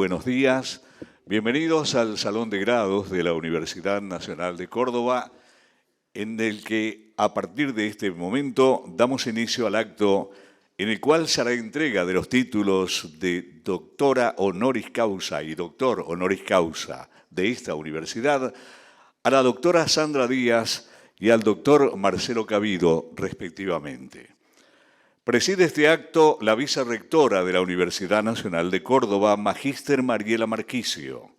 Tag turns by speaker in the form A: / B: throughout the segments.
A: buenos días. Bienvenidos al Salón de Grados de la Universidad Nacional de Córdoba, en el que a partir de este momento damos inicio al acto en el cual se hará entrega de los títulos de doctora honoris causa y doctor honoris causa de esta universidad a la doctora Sandra Díaz y al doctor Marcelo Cabido, respectivamente. Preside este acto la vicerrectora de la Universidad Nacional de Córdoba, Magíster Mariela Marquicio.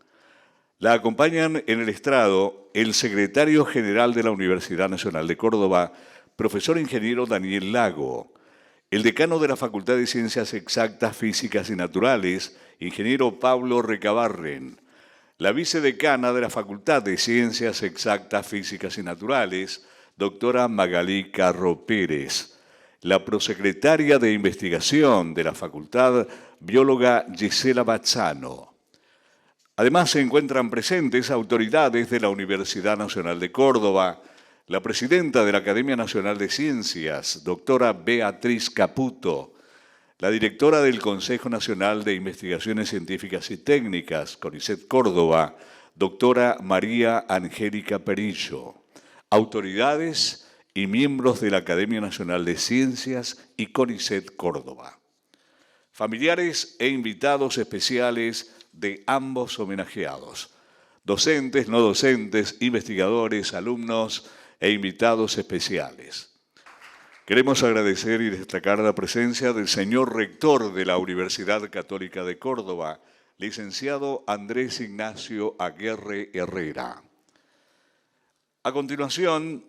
A: La acompañan en el estrado el secretario general de la Universidad Nacional de Córdoba, profesor ingeniero Daniel Lago, el decano de la Facultad de Ciencias Exactas, Físicas y Naturales, ingeniero Pablo Recabarren, la vicedecana de la Facultad de Ciencias Exactas, Físicas y Naturales, doctora Magalí Carro Pérez, la prosecretaria de Investigación de la Facultad, bióloga Gisela Bazzano. Además se encuentran presentes autoridades de la Universidad Nacional de Córdoba, la presidenta de la Academia Nacional de Ciencias, doctora Beatriz Caputo, la directora del Consejo Nacional de Investigaciones Científicas y Técnicas, CONICET Córdoba, doctora María Angélica Perillo, autoridades y miembros de la Academia Nacional de Ciencias y CONICET Córdoba. Familiares e invitados especiales de ambos homenajeados. Docentes, no docentes, investigadores, alumnos e invitados especiales. Queremos agradecer y destacar la presencia del señor rector de la Universidad Católica de Córdoba, licenciado Andrés Ignacio Aguerre Herrera. A continuación,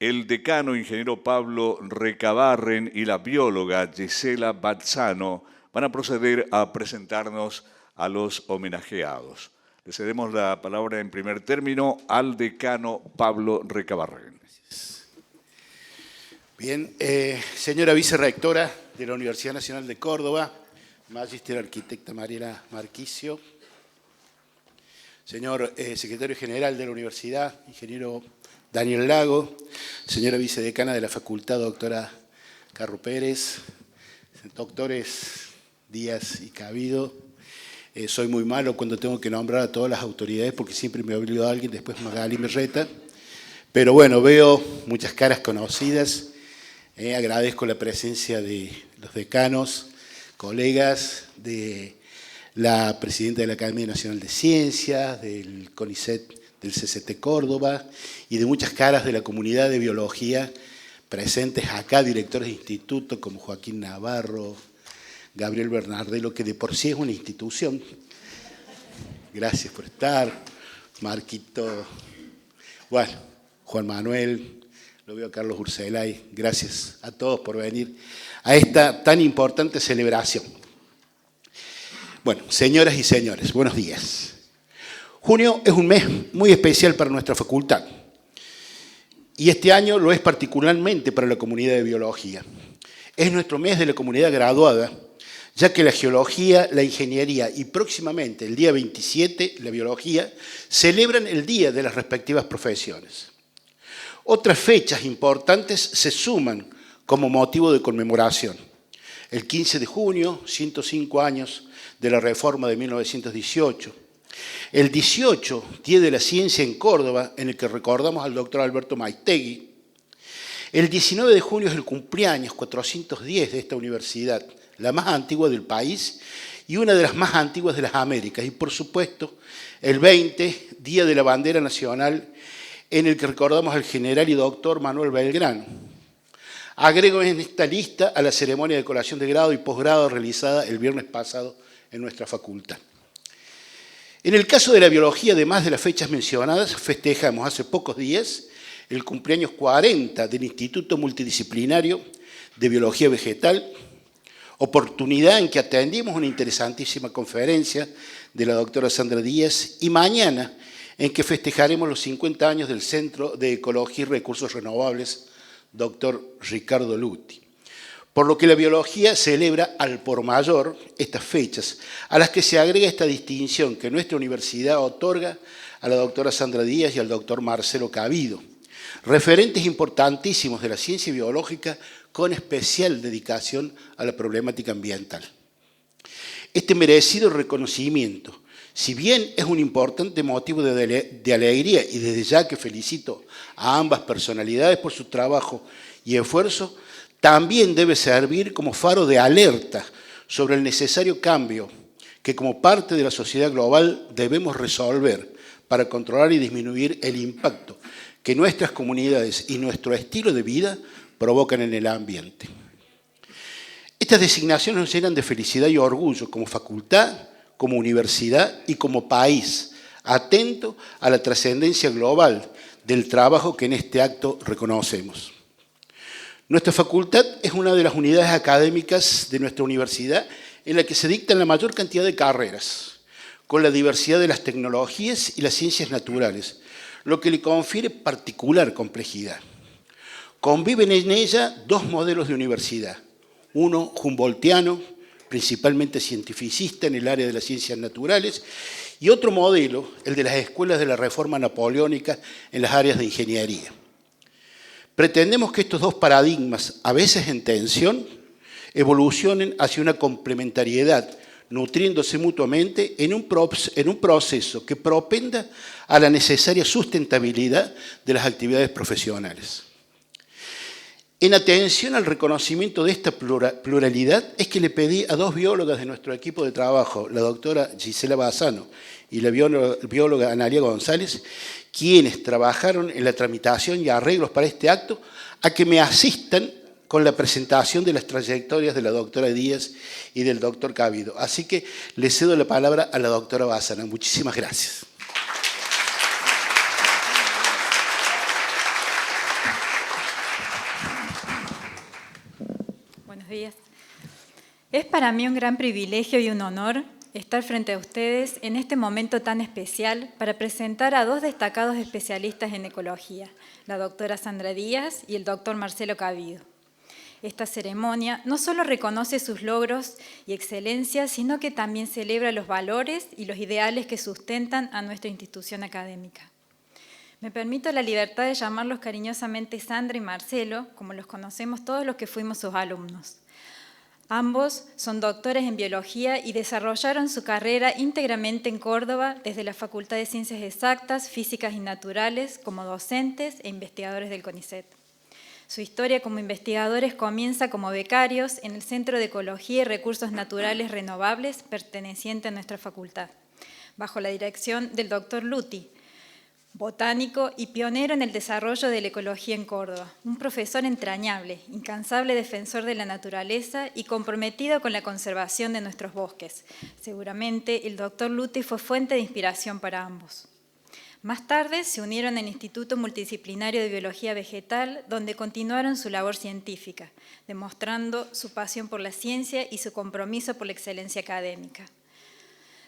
A: el decano ingeniero Pablo Recabarren y la bióloga Gisela Bazzano van a proceder a presentarnos a los homenajeados. Le cedemos la palabra en primer término al decano Pablo Recabarren.
B: Bien, señora vicerrectora de la Universidad Nacional de Córdoba, magíster arquitecta Mariela Marquicio, señor secretario general de la universidad, ingeniero Daniel Lago, señora vicedecana de la facultad, doctora Carro Pérez, doctores Díaz y Cabido. Soy muy malo cuando tengo que nombrar a todas las autoridades porque siempre me olvido a alguien, después Magali me reta. Pero bueno, veo muchas caras conocidas. Agradezco la presencia de los decanos, colegas, de la presidenta de la Academia Nacional de Ciencias, del CONICET, del CCT Córdoba y de muchas caras de la comunidad de biología presentes acá, directores de institutos como Joaquín Navarro, Gabriel Bernardelo, que de por sí es una institución. Gracias por estar. Marquito, bueno, Juan Manuel, lo veo a Carlos Urselay. Gracias a todos por venir a esta tan importante celebración. Bueno, señoras y señores, buenos días. Junio es un mes muy especial para nuestra facultad y este año lo es particularmente para la comunidad de biología. Es nuestro mes de la comunidad graduada, ya que la geología, la ingeniería y próximamente el día 27, la biología, celebran el día de las respectivas profesiones. Otras fechas importantes se suman como motivo de conmemoración. El 15 de junio, 105 años de la reforma de 1918. El 18, Día de la Ciencia en Córdoba, en el que recordamos al doctor Alberto Maiztegui. El 19 de junio es el cumpleaños 410 de esta universidad, la más antigua del país y una de las más antiguas de las Américas. Y por supuesto, el 20, Día de la Bandera Nacional, en el que recordamos al general y doctor Manuel Belgrano. Agrego en esta lista a la ceremonia de colación de grado y posgrado realizada el viernes pasado en nuestra facultad. En el caso de la biología, además de las fechas mencionadas, festejamos hace pocos días el cumpleaños 40 del Instituto Multidisciplinario de Biología Vegetal, oportunidad en que atendimos una interesantísima conferencia de la doctora Sandra Díaz y mañana en que festejaremos los 50 años del Centro de Ecología y Recursos Renovables, doctor Ricardo Luti. Por lo que la biología celebra al por mayor estas fechas, a las que se agrega esta distinción que nuestra universidad otorga a la doctora Sandra Díaz y al doctor Marcelo Cabido, referentes importantísimos de la ciencia biológica con especial dedicación a la problemática ambiental. Este merecido reconocimiento, si bien es un importante motivo de alegría, y desde ya que felicito a ambas personalidades por su trabajo y esfuerzo, también debe servir como faro de alerta sobre el necesario cambio que como parte de la sociedad global debemos resolver para controlar y disminuir el impacto que nuestras comunidades y nuestro estilo de vida provocan en el ambiente. Estas designaciones nos llenan de felicidad y orgullo como facultad, como universidad y como país, atento a la trascendencia global del trabajo que en este acto reconocemos. Nuestra facultad es una de las unidades académicas de nuestra universidad en la que se dictan la mayor cantidad de carreras, con la diversidad de las tecnologías y las ciencias naturales, lo que le confiere particular complejidad. Conviven en ella dos modelos de universidad, uno humboldtiano, principalmente cientificista en el área de las ciencias naturales, y otro modelo, el de las escuelas de la Reforma Napoleónica en las áreas de ingeniería. Pretendemos que estos dos paradigmas, a veces en tensión, evolucionen hacia una complementariedad, nutriéndose mutuamente en un proceso que propenda a la necesaria sustentabilidad de las actividades profesionales. En atención al reconocimiento de esta pluralidad, es que le pedí a dos biólogas de nuestro equipo de trabajo, la doctora Gisela Bassano y la bióloga Analia González, quienes trabajaron en la tramitación y arreglos para este acto, a que me asistan con la presentación de las trayectorias de la doctora Díaz y del doctor Cabido. Así que le cedo la palabra a la doctora Bassano. Muchísimas gracias.
C: Buenos días. Es para mí un gran privilegio y un honor estar frente a ustedes en este momento tan especial para presentar a dos destacados especialistas en ecología, la doctora Sandra Díaz y el doctor Marcelo Cabido. Esta ceremonia no solo reconoce sus logros y excelencias, sino que también celebra los valores y los ideales que sustentan a nuestra institución académica. Me permito la libertad de llamarlos cariñosamente Sandra y Marcelo, como los conocemos todos los que fuimos sus alumnos. Ambos son doctores en biología y desarrollaron su carrera íntegramente en Córdoba desde la Facultad de Ciencias Exactas, Físicas y Naturales como docentes e investigadores del CONICET. Su historia como investigadores comienza como becarios en el Centro de Ecología y Recursos Naturales Renovables perteneciente a nuestra facultad, bajo la dirección del doctor Luti, botánico y pionero en el desarrollo de la ecología en Córdoba, un profesor entrañable, incansable defensor de la naturaleza y comprometido con la conservación de nuestros bosques. Seguramente el doctor Luti fue fuente de inspiración para ambos. Más tarde se unieron al Instituto Multidisciplinario de Biología Vegetal, donde continuaron su labor científica, demostrando su pasión por la ciencia y su compromiso por la excelencia académica.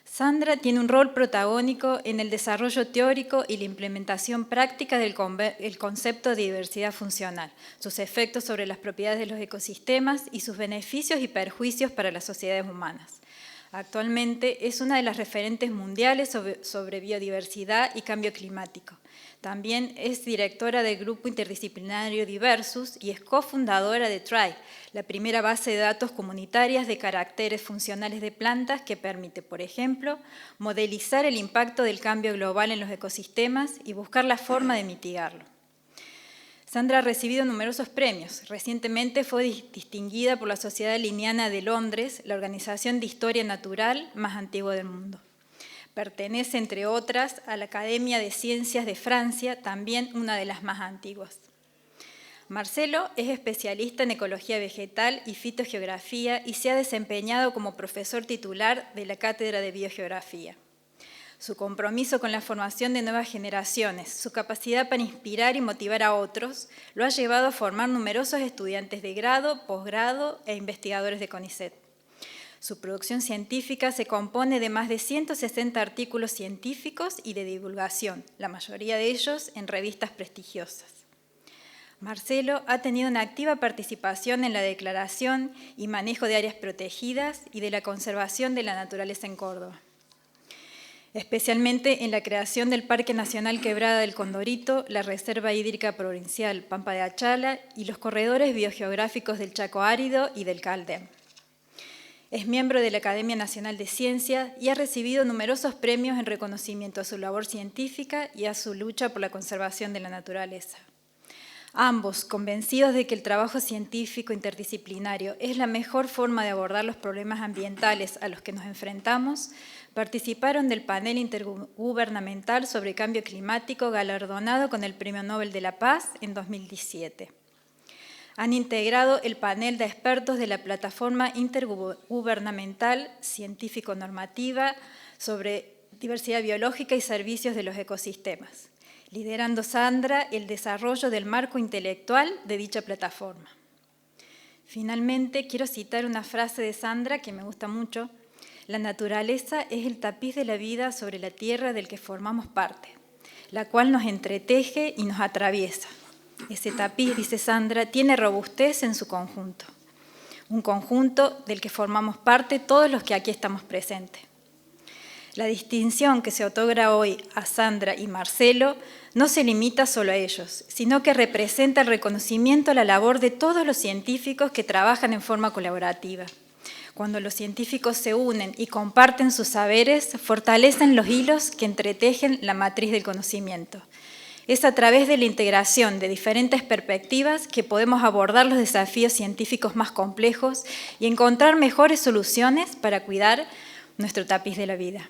C: Sandra tiene un rol protagónico en el desarrollo teórico y la implementación práctica del concepto de diversidad funcional, sus efectos sobre las propiedades de los ecosistemas y sus beneficios y perjuicios para las sociedades humanas. Actualmente es una de las referentes mundiales sobre biodiversidad y cambio climático. También es directora del Grupo Interdisciplinario Diversus y es cofundadora de TRI, la primera base de datos comunitarias de caracteres funcionales de plantas que permite, por ejemplo, modelizar el impacto del cambio global en los ecosistemas y buscar la forma de mitigarlo. Sandra ha recibido numerosos premios. Recientemente fue distinguida por la Sociedad Linneana de Londres, la organización de historia natural más antigua del mundo. Pertenece, entre otras, a la Academia de Ciencias de Francia, también una de las más antiguas. Marcelo es especialista en ecología vegetal y fitogeografía y se ha desempeñado como profesor titular de la Cátedra de Biogeografía. Su compromiso con la formación de nuevas generaciones, su capacidad para inspirar y motivar a otros, lo ha llevado a formar numerosos estudiantes de grado, posgrado e investigadores de CONICET. Su producción científica se compone de más de 160 artículos científicos y de divulgación, la mayoría de ellos en revistas prestigiosas. Marcelo ha tenido una activa participación en la declaración y manejo de áreas protegidas y de la conservación de la naturaleza en Córdoba, especialmente en la creación del Parque Nacional Quebrada del Condorito, la Reserva Hídrica Provincial Pampa de Achala y los corredores biogeográficos del Chaco Árido y del Caldem. Es miembro de la Academia Nacional de Ciencias y ha recibido numerosos premios en reconocimiento a su labor científica y a su lucha por la conservación de la naturaleza. Ambos, convencidos de que el trabajo científico interdisciplinario es la mejor forma de abordar los problemas ambientales a los que nos enfrentamos, participaron del panel intergubernamental sobre cambio climático galardonado con el Premio Nobel de la Paz en 2017. Han integrado el panel de expertos de la Plataforma Intergubernamental Científico-Normativa sobre Diversidad Biológica y Servicios de los Ecosistemas, liderando Sandra el desarrollo del marco intelectual de dicha plataforma. Finalmente, quiero citar una frase de Sandra que me gusta mucho. La naturaleza es el tapiz de la vida sobre la tierra del que formamos parte, la cual nos entreteje y nos atraviesa. Ese tapiz, dice Sandra, tiene robustez en su conjunto, un conjunto del que formamos parte todos los que aquí estamos presentes. La distinción que se otorga hoy a Sandra y Marcelo no se limita solo a ellos, sino que representa el reconocimiento a la labor de todos los científicos que trabajan en forma colaborativa. Cuando los científicos se unen y comparten sus saberes, fortalecen los hilos que entretejen la matriz del conocimiento. Es a través de la integración de diferentes perspectivas que podemos abordar los desafíos científicos más complejos y encontrar mejores soluciones para cuidar nuestro tapiz de la vida.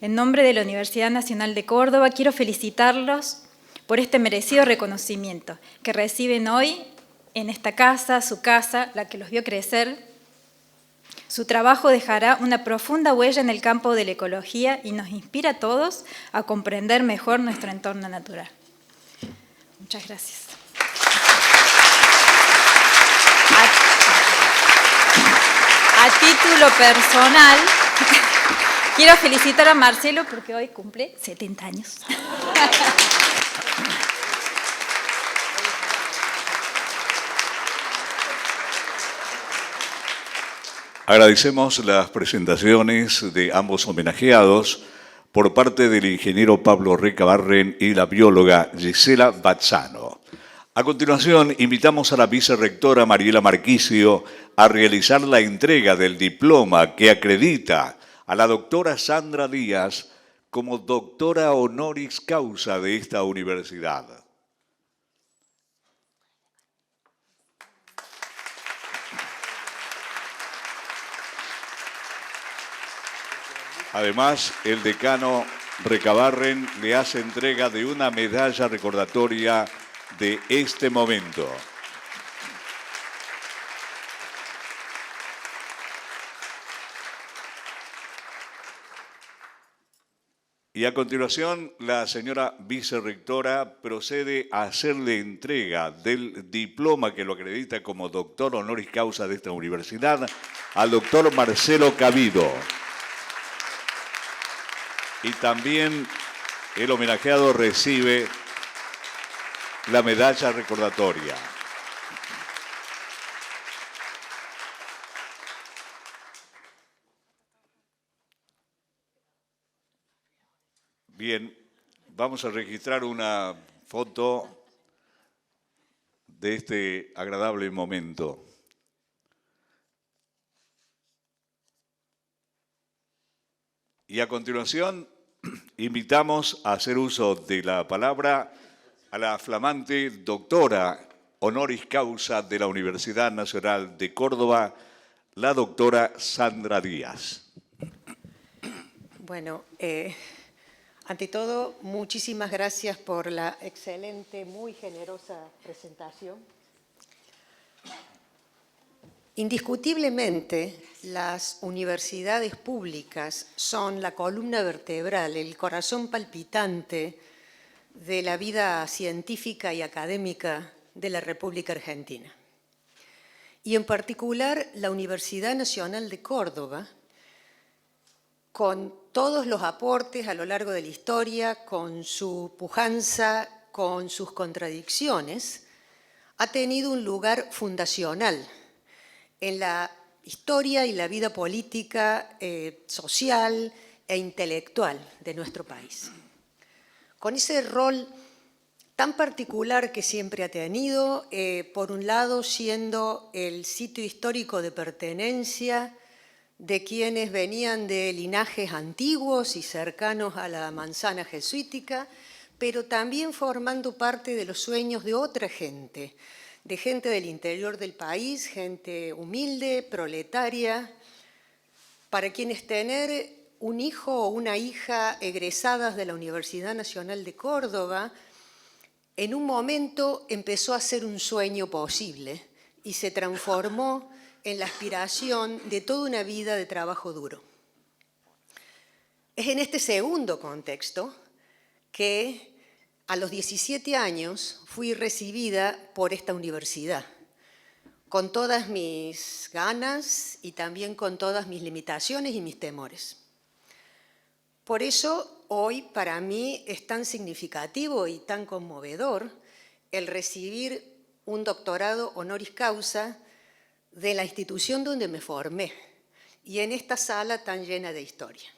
C: En nombre de la Universidad Nacional de Córdoba, quiero felicitarlos por este merecido reconocimiento que reciben hoy en esta casa, su casa, la que los vio crecer. Su trabajo dejará una profunda huella en el campo de la ecología y nos inspira a todos a comprender mejor nuestro entorno natural. Muchas gracias. A título personal, quiero felicitar a Marcelo porque hoy cumple 70 años.
A: Agradecemos las presentaciones de ambos homenajeados por parte del ingeniero Pablo Recabarren y la bióloga Gisela Bazzano. A continuación, invitamos a la vicerrectora Mariela Marquicio a realizar la entrega del diploma que acredita a la doctora Sandra Díaz como doctora honoris causa de esta universidad. Además, el decano Recabarren le hace entrega de una medalla recordatoria de este momento. Y a continuación, la señora vicerrectora procede a hacerle entrega del diploma que lo acredita como doctor honoris causa de esta universidad al doctor Marcelo Cabido. Y también el homenajeado recibe la medalla recordatoria. Bien, vamos a registrar una foto de este agradable momento. Y a continuación, invitamos a hacer uso de la palabra a la flamante doctora honoris causa de la Universidad Nacional de Córdoba, la doctora Sandra Díaz.
D: Bueno, ante todo, muchísimas gracias por la excelente, muy generosa presentación. Indiscutiblemente, las universidades públicas son la columna vertebral, el corazón palpitante de la vida científica y académica de la República Argentina. Y en particular, la Universidad Nacional de Córdoba, con todos los aportes a lo largo de la historia, con su pujanza, con sus contradicciones, ha tenido un lugar fundacional en la historia y la vida política, social e intelectual de nuestro país. Con ese rol tan particular que siempre ha tenido, por un lado siendo el sitio histórico de pertenencia de quienes venían de linajes antiguos y cercanos a la manzana jesuítica, pero también formando parte de los sueños de otra gente, de gente del interior del país, gente humilde, proletaria, para quienes tener un hijo o una hija egresadas de la Universidad Nacional de Córdoba, en un momento empezó a ser un sueño posible y se transformó en la aspiración de toda una vida de trabajo duro. Es en este segundo contexto que a los 17 años fui recibida por esta universidad, con todas mis ganas y también con todas mis limitaciones y mis temores. Por eso hoy para mí es tan significativo y tan conmovedor el recibir un doctorado honoris causa de la institución donde me formé y en esta sala tan llena de historia.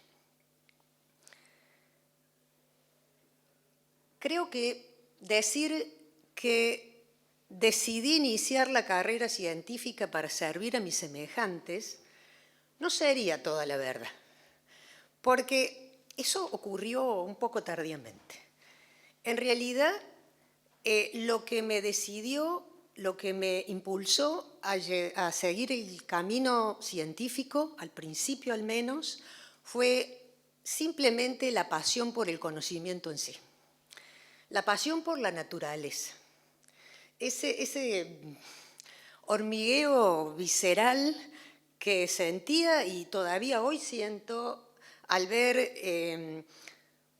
D: Creo que decir que decidí iniciar la carrera científica para servir a mis semejantes no sería toda la verdad, porque eso ocurrió un poco tardíamente. En realidad, lo que me decidió, lo que me impulsó a seguir el camino científico, al principio al menos, fue simplemente la pasión por el conocimiento en sí. La pasión por la naturaleza, ese hormigueo visceral que sentía y todavía hoy siento al ver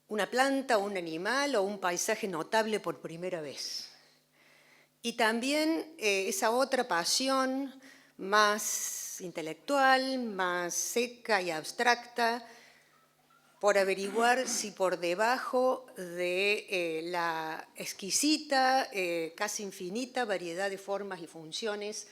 D: una planta, un animal o un paisaje notable por primera vez. Y también esa otra pasión más intelectual, más seca y abstracta, por averiguar si por debajo de la exquisita, casi infinita variedad de formas y funciones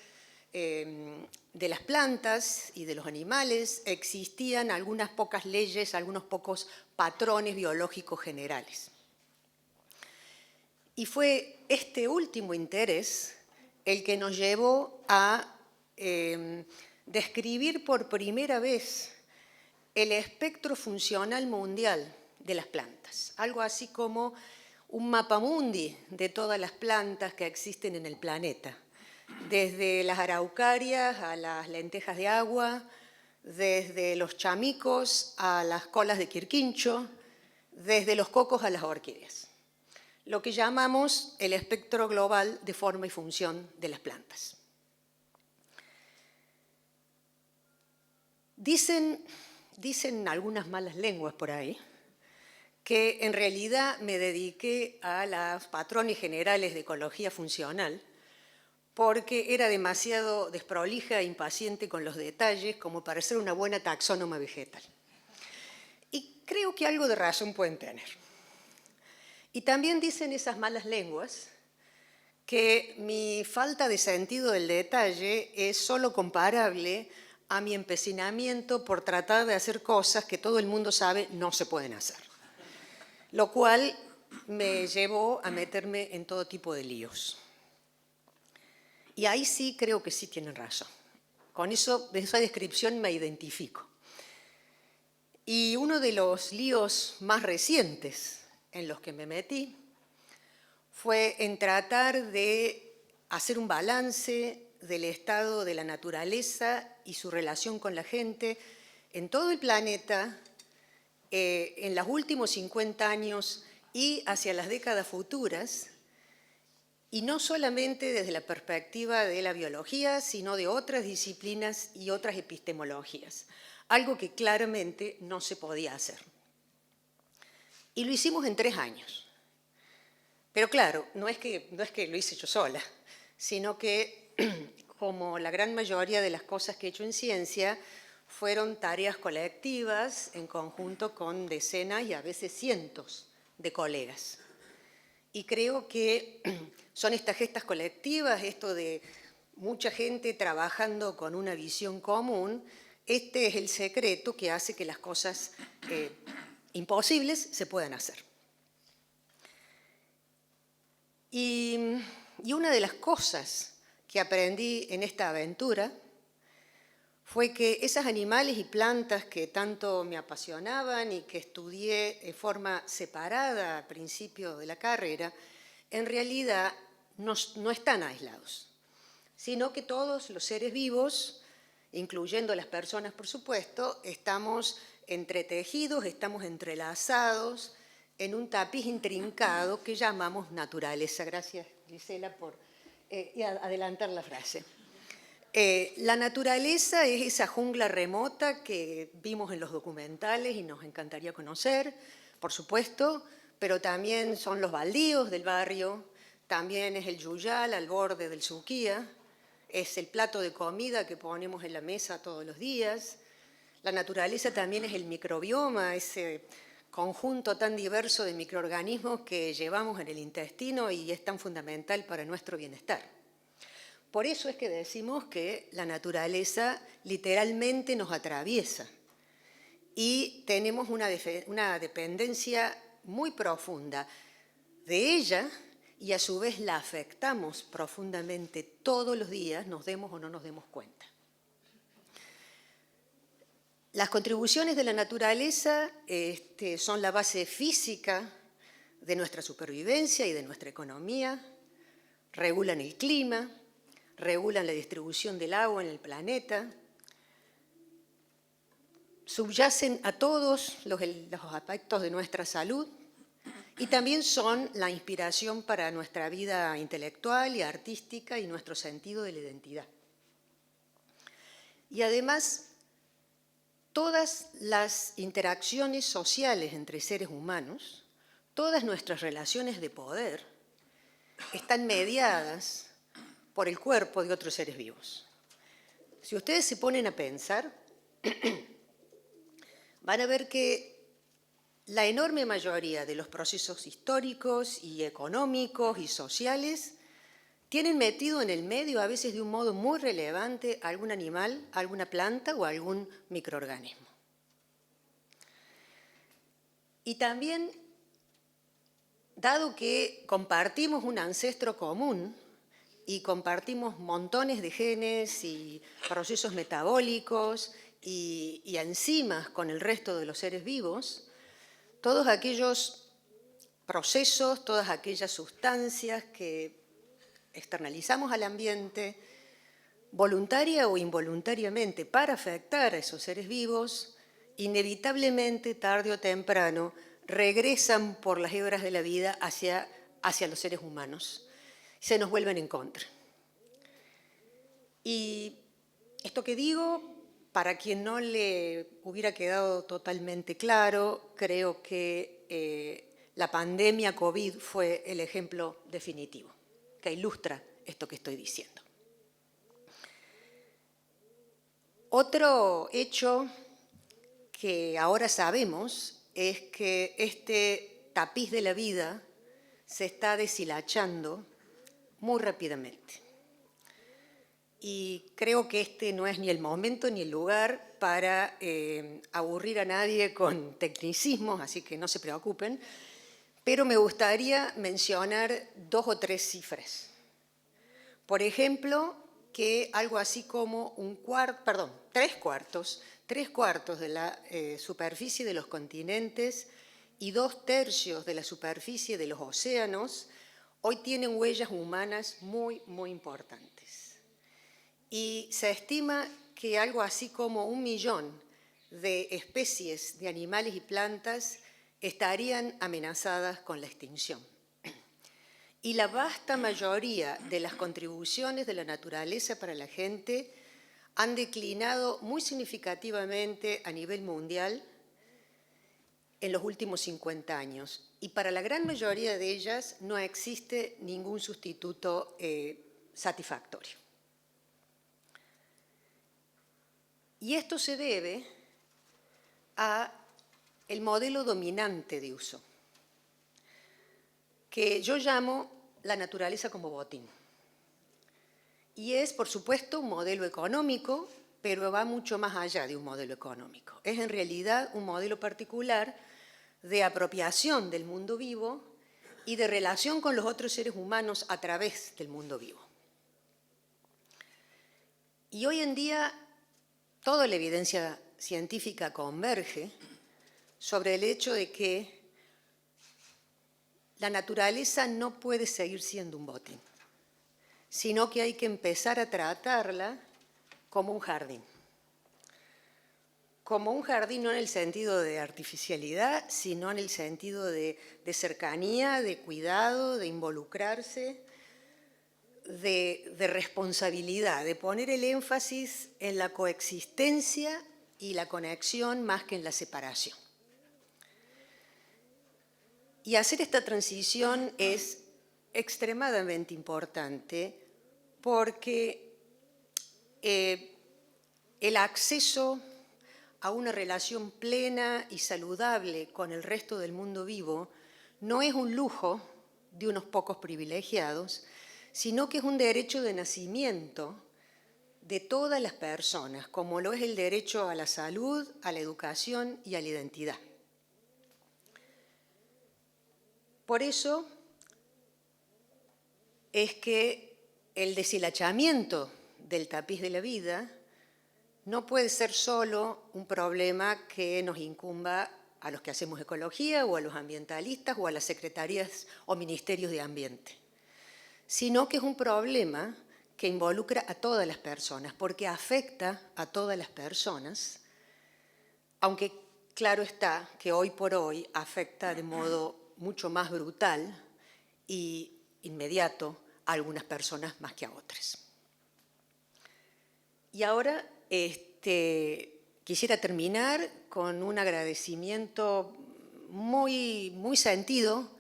D: de las plantas y de los animales existían algunas pocas leyes, algunos pocos patrones biológicos generales. Y fue este último interés el que nos llevó a describir por primera vez el espectro funcional mundial de las plantas, algo así como un mapamundi de todas las plantas que existen en el planeta, desde las araucarias a las lentejas de agua, desde los chamicos a las colas de quirquincho, desde los cocos a las orquídeas, lo que llamamos el espectro global de forma y función de las plantas. Dicen algunas malas lenguas por ahí que en realidad me dediqué a los patrones generales de ecología funcional porque era demasiado desprolija e impaciente con los detalles como para ser una buena taxónoma vegetal. Y creo que algo de razón pueden tener. Y también dicen esas malas lenguas que mi falta de sentido del detalle es solo comparable a mi empecinamiento por tratar de hacer cosas que todo el mundo sabe no se pueden hacer, lo cual me llevó a meterme en todo tipo de líos. Y ahí sí creo que sí tienen razón. Con eso, de esa descripción me identifico. Y uno de los líos más recientes en los que me metí fue en tratar de hacer un balance del estado de la naturaleza y su relación con la gente en todo el planeta en los últimos 50 años y hacia las décadas futuras, y no solamente desde la perspectiva de la biología, sino de otras disciplinas y otras epistemologías, algo que claramente no se podía hacer. Y lo hicimos en 3 años. Pero claro, no es que lo hice yo sola, sino que, como la gran mayoría de las cosas que he hecho en ciencia, fueron tareas colectivas en conjunto con decenas y a veces cientos de colegas. Y creo que son estas gestas colectivas, esto de mucha gente trabajando con una visión común, este es el secreto que hace que las cosas imposibles se puedan hacer. Y una de las cosas que aprendí en esta aventura fue que esos animales y plantas que tanto me apasionaban y que estudié de forma separada al principio de la carrera, en realidad no están aislados, sino que todos los seres vivos, incluyendo las personas, por supuesto, estamos entretejidos, estamos entrelazados en un tapiz intrincado que llamamos naturaleza. Gracias, Gisela, por adelantar la frase. La naturaleza es esa jungla remota que vimos en los documentales y nos encantaría conocer, por supuesto, pero también son los baldíos del barrio, también es el yuyal al borde del Suquía, es el plato de comida que ponemos en la mesa todos los días. La naturaleza también es el microbioma, ese conjunto tan diverso de microorganismos que llevamos en el intestino y es tan fundamental para nuestro bienestar. Por eso es que decimos que la naturaleza literalmente nos atraviesa y tenemos una dependencia muy profunda de ella y a su vez la afectamos profundamente todos los días, nos demos o no nos demos cuenta. Las contribuciones de la naturaleza son la base física de nuestra supervivencia y de nuestra economía, regulan el clima, regulan la distribución del agua en el planeta, subyacen a todos los aspectos de nuestra salud y también son la inspiración para nuestra vida intelectual y artística y nuestro sentido de la identidad. Y además, todas las interacciones sociales entre seres humanos, todas nuestras relaciones de poder, están mediadas por el cuerpo de otros seres vivos. Si ustedes se ponen a pensar, van a ver que la enorme mayoría de los procesos históricos y económicos y sociales tienen metido en el medio, a veces de un modo muy relevante, algún animal, alguna planta o algún microorganismo. Y también, dado que compartimos un ancestro común, y compartimos montones de genes y procesos metabólicos y enzimas con el resto de los seres vivos, todos aquellos procesos, todas aquellas sustancias que externalizamos al ambiente, voluntaria o involuntariamente, para afectar a esos seres vivos, inevitablemente, tarde o temprano, regresan por las hebras de la vida hacia los seres humanos. Se nos vuelven en contra. Y esto que digo, para quien no le hubiera quedado totalmente claro, creo que la pandemia COVID fue el ejemplo definitivo, que ilustra esto que estoy diciendo. Otro hecho que ahora sabemos es que este tapiz de la vida se está deshilachando muy rápidamente. Y creo que este no es ni el momento ni el lugar para aburrir a nadie con tecnicismos, así que no se preocupen, pero me gustaría mencionar 2 o 3 cifras. Por ejemplo, que algo así como 3 cuartos de la superficie de los continentes y 2/3 de la superficie de los océanos hoy tienen huellas humanas muy, muy importantes. Y se estima que algo así como 1 millón de especies de animales y plantas estarían amenazadas con la extinción. Y la vasta mayoría de las contribuciones de la naturaleza para la gente han declinado muy significativamente a nivel mundial en los últimos 50 años. Y para la gran mayoría de ellas no existe ningún sustituto satisfactorio. Y esto se debe a el modelo dominante de uso, que yo llamo la naturaleza como botín. Y es, por supuesto, un modelo económico, pero va mucho más allá de un modelo económico. Es en realidad un modelo particular de apropiación del mundo vivo y de relación con los otros seres humanos a través del mundo vivo. Y hoy en día toda la evidencia científica converge sobre el hecho de que la naturaleza no puede seguir siendo un botín, sino que hay que empezar a tratarla como un jardín. Como un jardín no en el sentido de artificialidad, sino en el sentido de cercanía, de cuidado, de involucrarse, de responsabilidad, de poner el énfasis en la coexistencia y la conexión más que en la separación. Y hacer esta transición es extremadamente importante porque el acceso a una relación plena y saludable con el resto del mundo vivo no es un lujo de unos pocos privilegiados, sino que es un derecho de nacimiento de todas las personas, como lo es el derecho a la salud, a la educación y a la identidad. Por eso es que el deshilachamiento del tapiz de la vida no puede ser solo un problema que nos incumba a los que hacemos ecología o a los ambientalistas o a las secretarías o ministerios de ambiente, sino que es un problema que involucra a todas las personas, porque afecta a todas las personas, aunque claro está que hoy por hoy afecta de modo mucho más brutal y inmediato a algunas personas más que a otras. Y ahora quisiera terminar con un agradecimiento muy sentido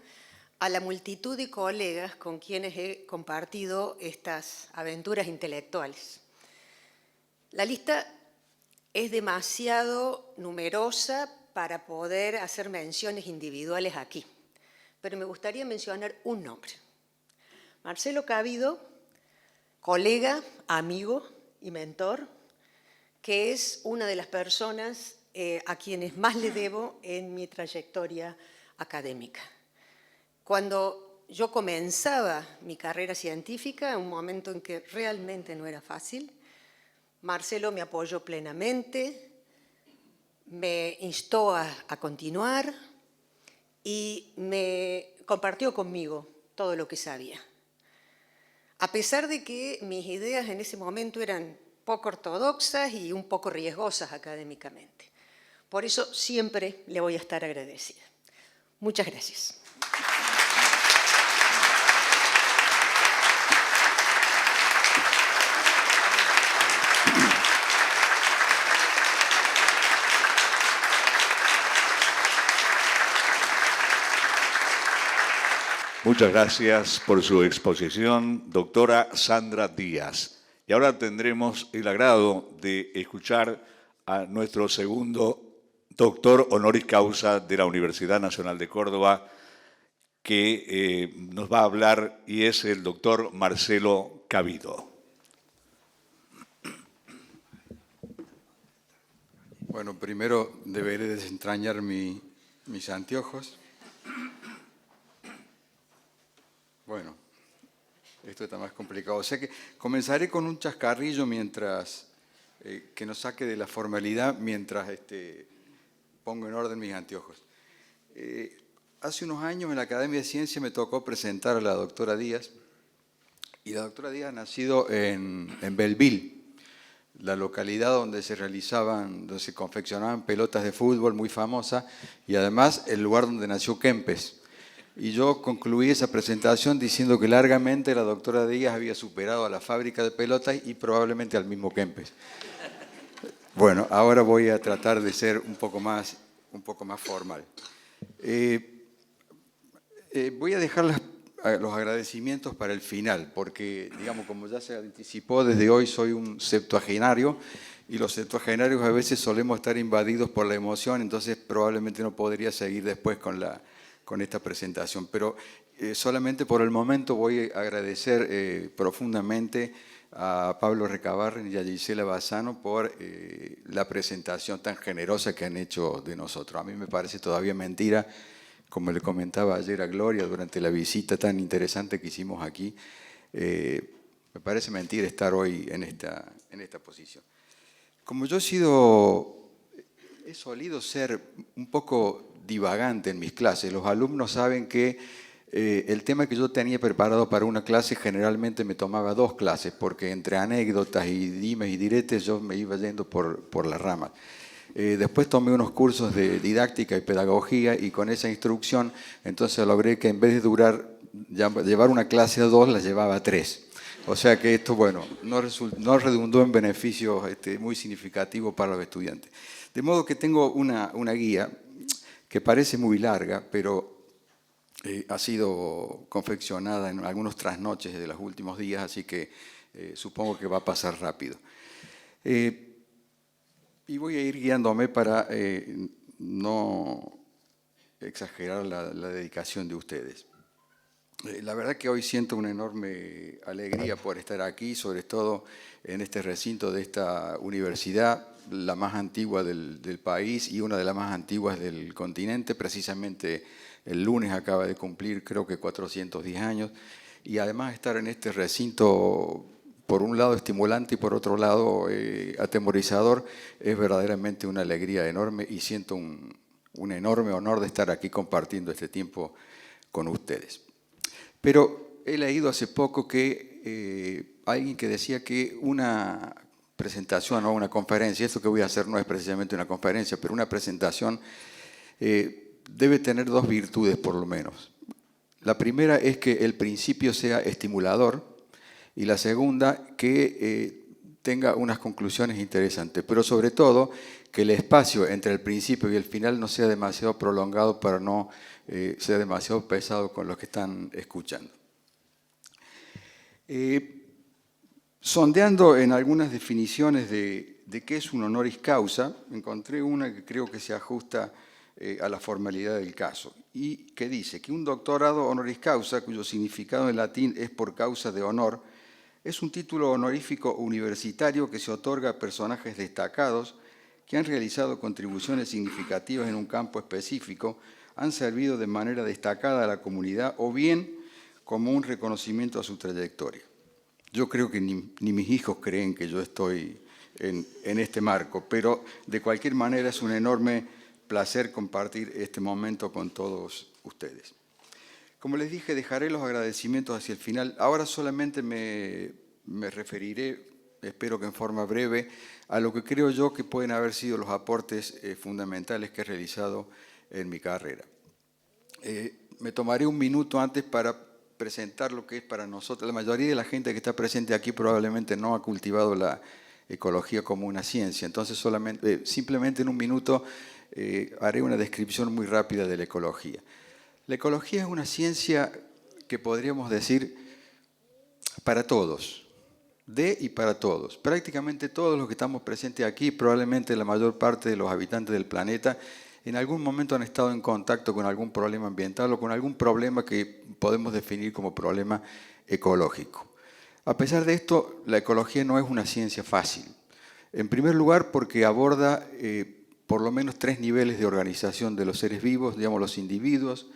D: a la multitud de colegas con quienes he compartido estas aventuras intelectuales. La lista es demasiado numerosa para poder hacer menciones individuales aquí, pero me gustaría mencionar un nombre. Marcelo Cabido, colega, amigo y mentor, que es una de las personas a quienes más le debo en mi trayectoria académica. Cuando yo comenzaba mi carrera científica, un momento en que realmente no era fácil, Marcelo me apoyó plenamente, me instó a continuar y me compartió conmigo todo lo que sabía. A pesar de que mis ideas en ese momento eran poco ortodoxas y un poco riesgosas académicamente. Por eso siempre le voy a estar agradecida. Muchas gracias.
A: Muchas gracias por su exposición, doctora Sandra Díaz. Y ahora tendremos el agrado de escuchar a nuestro segundo doctor honoris causa de la Universidad Nacional de Córdoba, que nos va a hablar, y es el doctor Marcelo Cabido.
E: Bueno, primero deberé desentrañar mis anteojos. Bueno, esto está más complicado. O sea que comenzaré con un chascarrillo mientras que nos saque de la formalidad mientras pongo en orden mis anteojos. Hace unos años en la Academia de Ciencias me tocó presentar a la doctora Díaz, y la doctora Díaz ha nacido en Belleville, la localidad donde se confeccionaban pelotas de fútbol muy famosa, y además el lugar donde nació Kempes. Y yo concluí esa presentación diciendo que largamente la doctora Díaz había superado a la fábrica de pelotas y probablemente al mismo Kempes. Bueno, ahora voy a tratar de ser un poco más formal. Voy a dejar los agradecimientos para el final, porque, digamos, como ya se anticipó, desde hoy soy un septuagenario, y los septuagenarios a veces solemos estar invadidos por la emoción, entonces probablemente no podría seguir después con esta presentación. Pero solamente por el momento voy a agradecer profundamente a Pablo Recabarren y a Gisela Bassano por la presentación tan generosa que han hecho de nosotros. A mí me parece todavía mentira, como le comentaba ayer a Gloria durante la visita tan interesante que hicimos aquí, me parece mentira estar hoy en esta posición. Como yo he solido ser un poco divagante en mis clases, los alumnos saben que el tema que yo tenía preparado para una clase generalmente me tomaba 2 clases, porque entre anécdotas y dimes y diretes yo me iba yendo por las ramas. Después tomé unos cursos de didáctica y pedagogía y con esa instrucción entonces logré que en vez de llevar una clase a 2, la llevaba a 3. O sea que esto, bueno, no redundó en beneficios muy significativos para los estudiantes. De modo que tengo una guía que parece muy larga, pero ha sido confeccionada en algunos trasnoches de los últimos días, así que supongo que va a pasar rápido. Y voy a ir guiándome para no exagerar la dedicación de ustedes. La verdad que hoy siento una enorme alegría por estar aquí, sobre todo en este recinto de esta universidad, la más antigua del país y una de las más antiguas del continente. Precisamente el lunes acaba de cumplir, creo que 410 años, y además estar en este recinto, por un lado estimulante y por otro lado atemorizador, es verdaderamente una alegría enorme y siento un enorme honor de estar aquí compartiendo este tiempo con ustedes. Pero he leído hace poco que alguien que decía que una presentación o una conferencia, esto que voy a hacer no es precisamente una conferencia, pero una presentación debe tener 2 virtudes por lo menos. La primera es que el principio sea estimulador y la segunda que tenga unas conclusiones interesantes, pero sobre todo que el espacio entre el principio y el final no sea demasiado prolongado para no sea demasiado pesado con los que están escuchando. Sondeando en algunas definiciones de qué es un honoris causa, encontré una que creo que se ajusta a la formalidad del caso, y que dice que un doctorado honoris causa, cuyo significado en latín es por causa de honor, es un título honorífico universitario que se otorga a personajes destacados que han realizado contribuciones significativas en un campo específico, han servido de manera destacada a la comunidad o bien como un reconocimiento a su trayectoria. Yo creo que ni mis hijos creen que yo estoy en este marco, pero de cualquier manera es un enorme placer compartir este momento con todos ustedes. Como les dije, dejaré los agradecimientos hacia el final. Ahora solamente me referiré, espero que en forma breve, a lo que creo yo que pueden haber sido los aportes fundamentales que he realizado en mi carrera. Me tomaré un minuto antes para presentar lo que es para nosotros. La mayoría de la gente que está presente aquí probablemente no ha cultivado la ecología como una ciencia, entonces simplemente en un minuto haré una descripción muy rápida de la ecología. La ecología es una ciencia que podríamos decir para todos, de y para todos. Prácticamente todos los que estamos presentes aquí, probablemente la mayor parte de los habitantes del planeta, en algún momento han estado en contacto con algún problema ambiental o con algún problema que podemos definir como problema ecológico. A pesar de esto, la ecología no es una ciencia fácil. En primer lugar, porque aborda por lo menos 3 niveles de organización de los seres vivos, digamos los individuos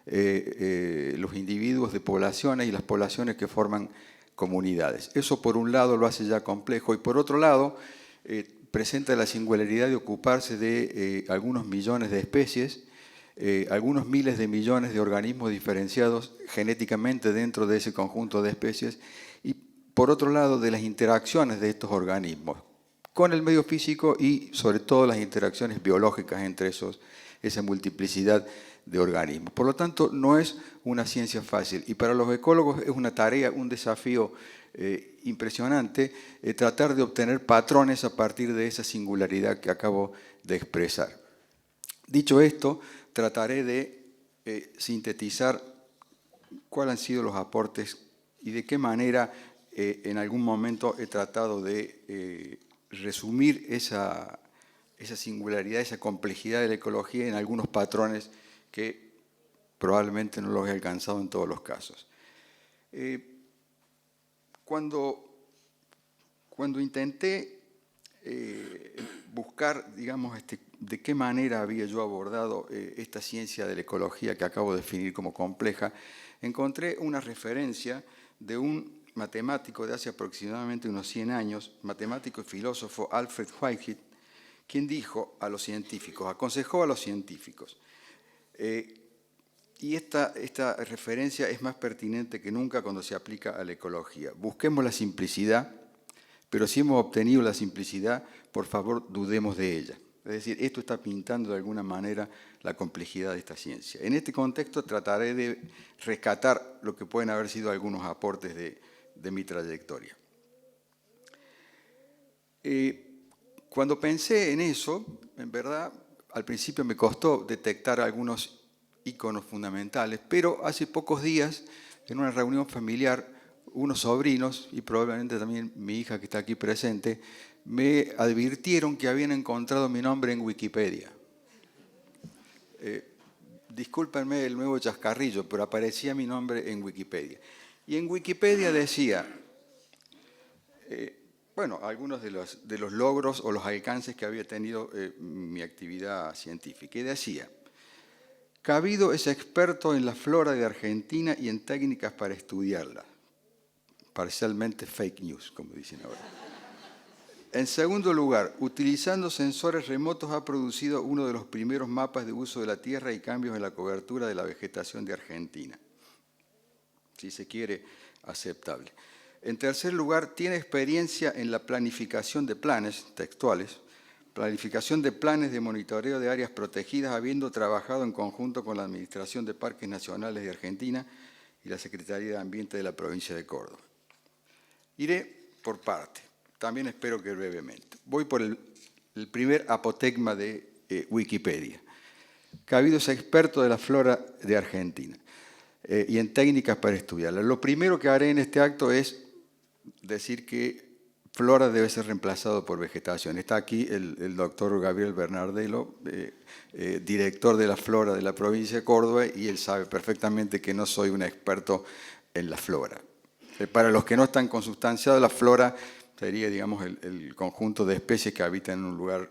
E: de poblaciones y las poblaciones que forman comunidades. Eso por un lado lo hace ya complejo y por otro lado presenta la singularidad de ocuparse de algunos millones de especies, algunos miles de millones de organismos diferenciados genéticamente dentro de ese conjunto de especies y por otro lado de las interacciones de estos organismos con el medio físico y sobre todo las interacciones biológicas entre esa multiplicidad de organismos. Por lo tanto, no es una ciencia fácil y para los ecólogos es una tarea, un desafío impresionante tratar de obtener patrones a partir de esa singularidad que acabo de expresar. Dicho esto, trataré de sintetizar cuáles han sido los aportes y de qué manera en algún momento he tratado de resumir esa singularidad, esa complejidad de la ecología en algunos patrones que probablemente no los he alcanzado en todos los casos. Cuando intenté buscar, digamos, de qué manera había yo abordado esta ciencia de la ecología que acabo de definir como compleja, encontré una referencia de un matemático de hace aproximadamente unos 100 años, matemático y filósofo Alfred Whitehead, quien dijo a los científicos, aconsejó a los científicos, y esta referencia es más pertinente que nunca cuando se aplica a la ecología. Busquemos la simplicidad, pero si hemos obtenido la simplicidad, por favor, dudemos de ella. Es decir, esto está pintando de alguna manera la complejidad de esta ciencia. En este contexto trataré de rescatar lo que pueden haber sido algunos aportes de mi trayectoria. Cuando pensé en eso, en verdad, al principio me costó detectar algunos íconos fundamentales, pero hace pocos días, en una reunión familiar, unos sobrinos, y probablemente también mi hija que está aquí presente, me advirtieron que habían encontrado mi nombre en Wikipedia. Discúlpenme el nuevo chascarrillo, pero aparecía mi nombre en Wikipedia. Y en Wikipedia decía, bueno, algunos de los logros o los alcances que había tenido mi actividad científica. Y decía, Cabido es experto en la flora de Argentina y en técnicas para estudiarla. Parcialmente fake news, como dicen ahora. En segundo lugar, utilizando sensores remotos ha producido uno de los primeros mapas de uso de la tierra y cambios en la cobertura de la vegetación de Argentina. Si se quiere, aceptable. En tercer lugar, tiene experiencia en la planificación de planes textuales, planificación de planes de monitoreo de áreas protegidas, habiendo trabajado en conjunto con la Administración de Parques Nacionales de Argentina y la Secretaría de Ambiente de la provincia de Córdoba. Iré por parte, también espero que brevemente. Voy por el primer apotegma de Wikipedia. Cabido es experto de la flora de Argentina y en técnicas para estudiarla. Lo primero que haré en este acto es decir que flora debe ser reemplazado por vegetación. Está aquí el doctor Gabriel Bernardelo, director de la flora de la provincia de Córdoba, y él sabe perfectamente que no soy un experto en la flora. Para los que no están consustanciados, la flora sería, digamos, el conjunto de especies que habitan en un lugar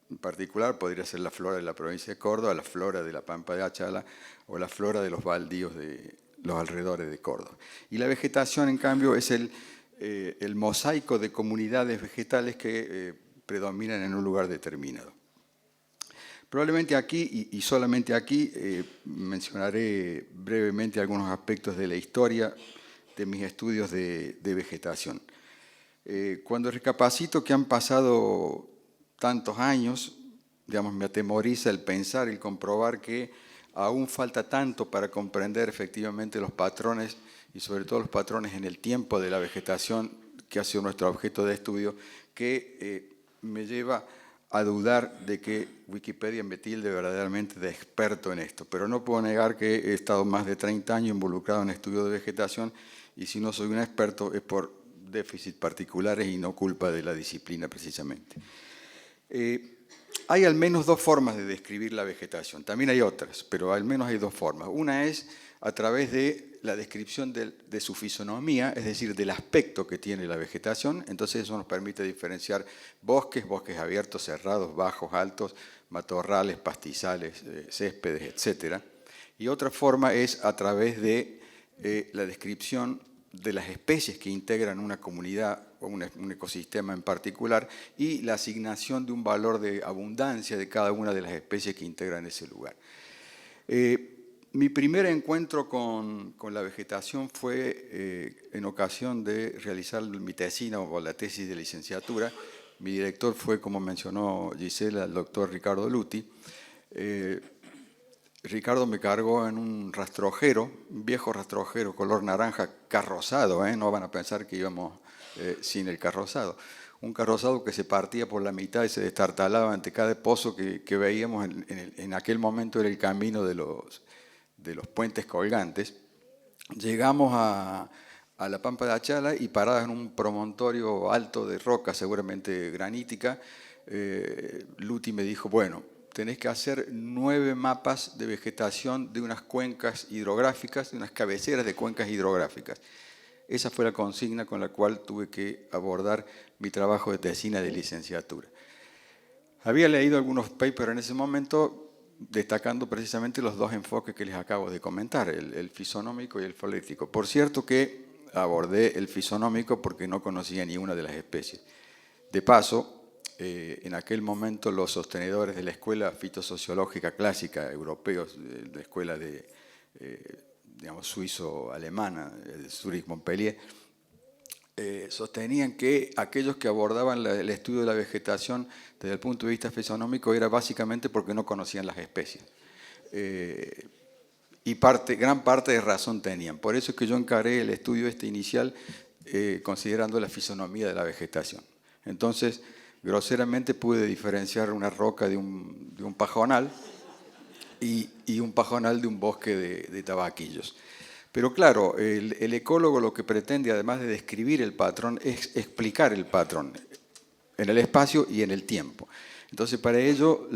E: en particular. Podría ser la flora de la provincia de Córdoba, la flora de la Pampa de Achala o la flora de los baldíos de los alrededores de Córdoba. Y la vegetación, en cambio, es el mosaico de comunidades vegetales que predominan en un lugar determinado. Probablemente aquí, y solamente aquí, mencionaré brevemente algunos aspectos de la historia de mis estudios de vegetación. Cuando recapacito que han pasado tantos años, digamos, me atemoriza el pensar, el comprobar que aún falta tanto para comprender efectivamente los patrones y sobre todo los patrones en el tiempo de la vegetación que ha sido nuestro objeto de estudio, que me lleva a dudar de que Wikipedia me tilde verdaderamente de experto en esto. Pero no puedo negar que he estado más de 30 años involucrado en estudios de vegetación y si no soy un experto es por déficits particulares y no culpa de la disciplina precisamente. Hay al menos dos formas de describir la vegetación. También hay otras, pero al menos hay dos formas. Una es a través de la descripción de su fisonomía, es decir, del aspecto que tiene la vegetación. Entonces eso nos permite diferenciar bosques abiertos, cerrados, bajos, altos, matorrales, pastizales, céspedes, etc. Y otra forma es a través de la descripción de las especies que integran una comunidad o un ecosistema en particular y la asignación de un valor de abundancia de cada una de las especies que integran ese lugar. Mi primer encuentro con la vegetación fue en ocasión de realizar mi tesina o la tesis de licenciatura. Mi director fue, como mencionó Gisela, el doctor Ricardo Luti. Ricardo me cargó en un rastrojero, un viejo rastrojero color naranja carrozado, no van a pensar que íbamos sin el carrozado. Un carrozado que se partía por la mitad y se destartalaba ante cada pozo que veíamos en aquel momento era el camino de los puentes colgantes. Llegamos a la Pampa de Achala y paradas en un promontorio alto de roca, seguramente granítica, Luti me dijo, bueno, tenés que hacer 9 mapas de vegetación de unas cuencas hidrográficas, de unas cabeceras de cuencas hidrográficas. Esa fue la consigna con la cual tuve que abordar mi trabajo de tesina de licenciatura. Había leído algunos papers en ese momento, destacando precisamente los dos enfoques que les acabo de comentar, el fisonómico y el folético. Por cierto que abordé el fisonómico porque no conocía ni una de las especies. De paso, en aquel momento los sostenedores de la escuela fitosociológica clásica, europeos, de la escuela digamos, suizo-alemana, de Zurich-Montpellier, sostenían que aquellos que abordaban el estudio de la vegetación desde el punto de vista fisonómico era básicamente porque no conocían las especies. Y gran parte de razón tenían. Por eso es que yo encaré el estudio inicial considerando la fisonomía de la vegetación. Entonces, groseramente pude diferenciar una roca de un pajonal y un pajonal de un bosque de tabaquillos. Pero claro, el ecólogo lo que pretende, además de describir el patrón, es explicar el patrón en el espacio y en el tiempo. Entonces, para ello,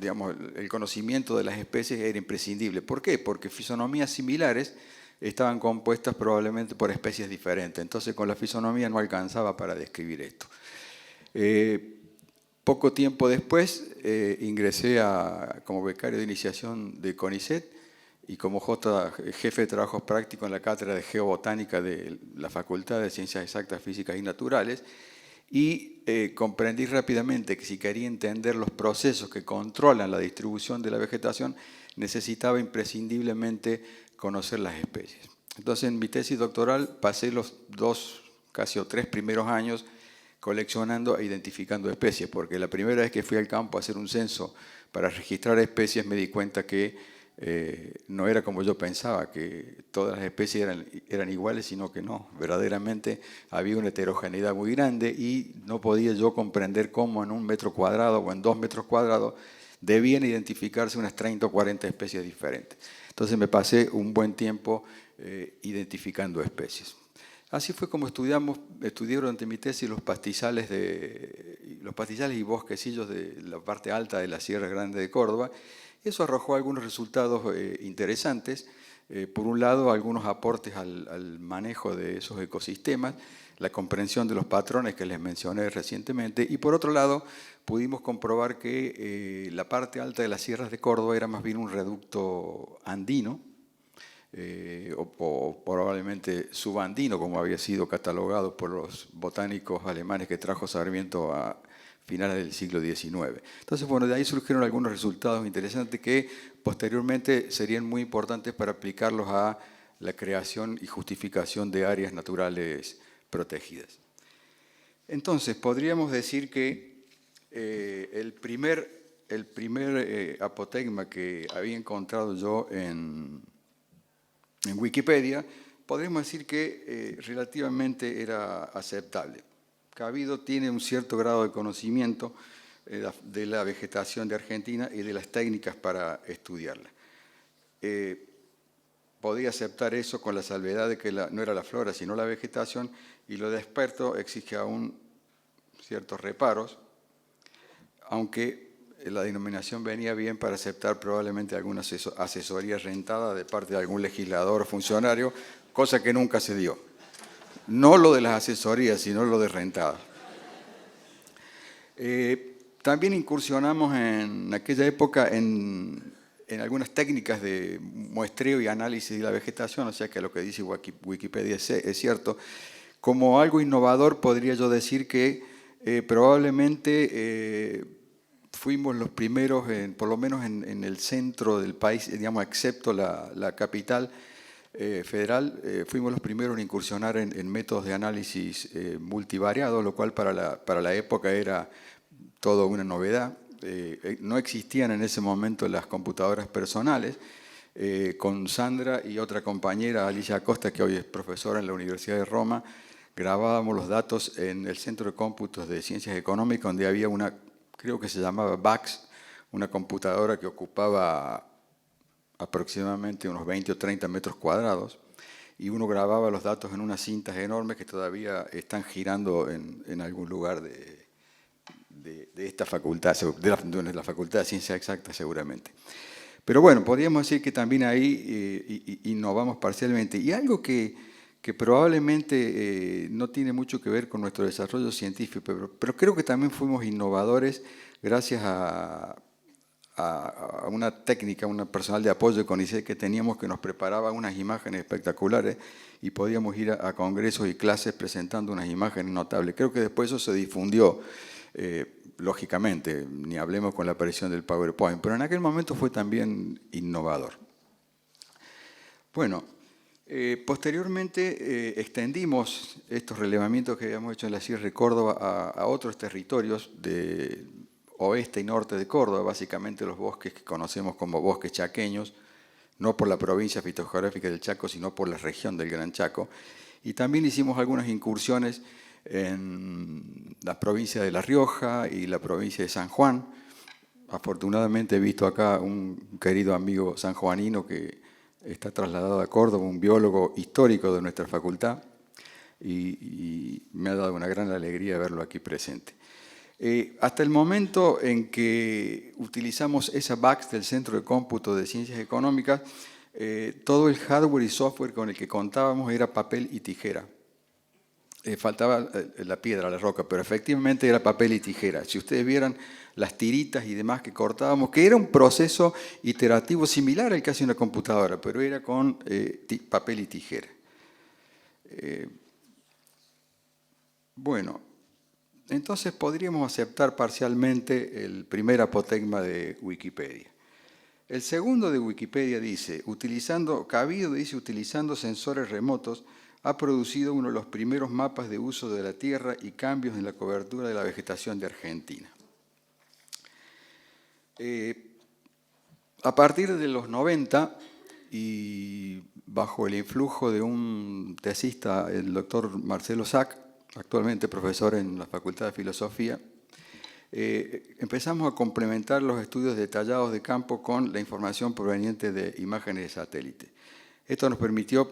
E: digamos, el conocimiento de las especies era imprescindible. ¿Por qué? Porque fisonomías similares estaban compuestas probablemente por especies diferentes. Entonces, con la fisonomía no alcanzaba para describir esto. Poco tiempo después ingresé como becario de iniciación de CONICET y como jefe de trabajos prácticos en la cátedra de geobotánica de la Facultad de Ciencias Exactas, Físicas y Naturales, y comprendí rápidamente que si quería entender los procesos que controlan la distribución de la vegetación, necesitaba imprescindiblemente conocer las especies. Entonces, en mi tesis doctoral pasé los 2, casi 3 primeros años coleccionando e identificando especies, porque la primera vez que fui al campo a hacer un censo para registrar especies me di cuenta que no era como yo pensaba, que todas las especies eran iguales, sino que no, verdaderamente había una heterogeneidad muy grande y no podía yo comprender cómo en 1 metro cuadrado o en 2 metros cuadrados debían identificarse unas 30 o 40 especies diferentes. Entonces me pasé un buen tiempo identificando especies. Así fue como estudié durante mi tesis los pastizales y bosquecillos de la parte alta de la Sierra Grande de Córdoba. Eso arrojó algunos resultados interesantes. Por un lado, algunos aportes al manejo de esos ecosistemas, la comprensión de los patrones que les mencioné recientemente, y por otro lado, pudimos comprobar que la parte alta de las sierras de Córdoba era más bien un reducto andino, o probablemente subandino, como había sido catalogado por los botánicos alemanes que trajo Sarmiento a finales del siglo XIX. Entonces, bueno, de ahí surgieron algunos resultados interesantes que posteriormente serían muy importantes para aplicarlos a la creación y justificación de áreas naturales protegidas. Entonces, podríamos decir que el primer apotegma que había encontrado yo en Wikipedia, podríamos decir que relativamente era aceptable. Cabido tiene un cierto grado de conocimiento de la vegetación de Argentina y de las técnicas para estudiarla. Podía aceptar eso con la salvedad de que no era la flora, sino la vegetación, y lo de experto exige aún ciertos reparos, aunque la denominación venía bien para aceptar probablemente alguna asesoría rentada de parte de algún legislador o funcionario, cosa que nunca se dio. No lo de las asesorías, sino lo de rentada. También incursionamos en aquella época en algunas técnicas de muestreo y análisis de la vegetación, o sea que lo que dice Wikipedia es cierto. Como algo innovador podría yo decir que probablemente fuimos los primeros, por lo menos en el centro del país, digamos, excepto la capital federal, fuimos los primeros en incursionar en métodos de análisis multivariados, lo cual para la época era toda una novedad. No existían en ese momento las computadoras personales. Con Sandra y otra compañera, Alicia Acosta, que hoy es profesora en la Universidad de Roma, grabábamos los datos en el Centro de Cómputos de Ciencias Económicas, donde había una, creo que se llamaba VAX, una computadora que ocupaba aproximadamente unos 20 o 30 metros cuadrados, y uno grababa los datos en unas cintas enormes que todavía están girando en algún lugar de esta facultad, de la Facultad de Ciencias Exactas seguramente. Pero bueno, podríamos decir que también ahí innovamos parcialmente. Y algo que probablemente no tiene mucho que ver con nuestro desarrollo científico, pero creo que también fuimos innovadores gracias a a una técnica, un personal de apoyo de CONICET que teníamos, que nos preparaba unas imágenes espectaculares y podíamos ir a congresos y clases presentando unas imágenes notables. Creo que después eso se difundió, lógicamente, ni hablemos con la aparición del PowerPoint, pero en aquel momento fue también innovador. Bueno, posteriormente extendimos estos relevamientos que habíamos hecho en la Sierra de Córdoba a otros territorios de oeste y norte de Córdoba, básicamente los bosques que conocemos como bosques chaqueños, no por la provincia fitogeográfica del Chaco, sino por la región del Gran Chaco. Y también hicimos algunas incursiones en la provincia de La Rioja y la provincia de San Juan. Afortunadamente he visto acá un querido amigo sanjuanino que está trasladado a Córdoba, un biólogo histórico de nuestra facultad, y me ha dado una gran alegría verlo aquí presente. Hasta el momento en que utilizamos esa BACS del Centro de Cómputo de Ciencias Económicas, todo el hardware y software con el que contábamos era papel y tijera. Faltaba la piedra, la roca, pero efectivamente era papel y tijera. Si ustedes vieran las tiritas y demás que cortábamos, que era un proceso iterativo similar al que hace una computadora, pero era con papel y tijera. Bueno, entonces podríamos aceptar parcialmente el primer apotegma de Wikipedia. El segundo de Wikipedia dice, utilizando sensores remotos, ha producido uno de los primeros mapas de uso de la tierra y cambios en la cobertura de la vegetación de Argentina. A partir de los 90, y bajo el influjo de un tesista, el doctor Marcelo Sack, actualmente profesor en la Facultad de Filosofía, empezamos a complementar los estudios detallados de campo con la información proveniente de imágenes de satélite. Esto nos permitió,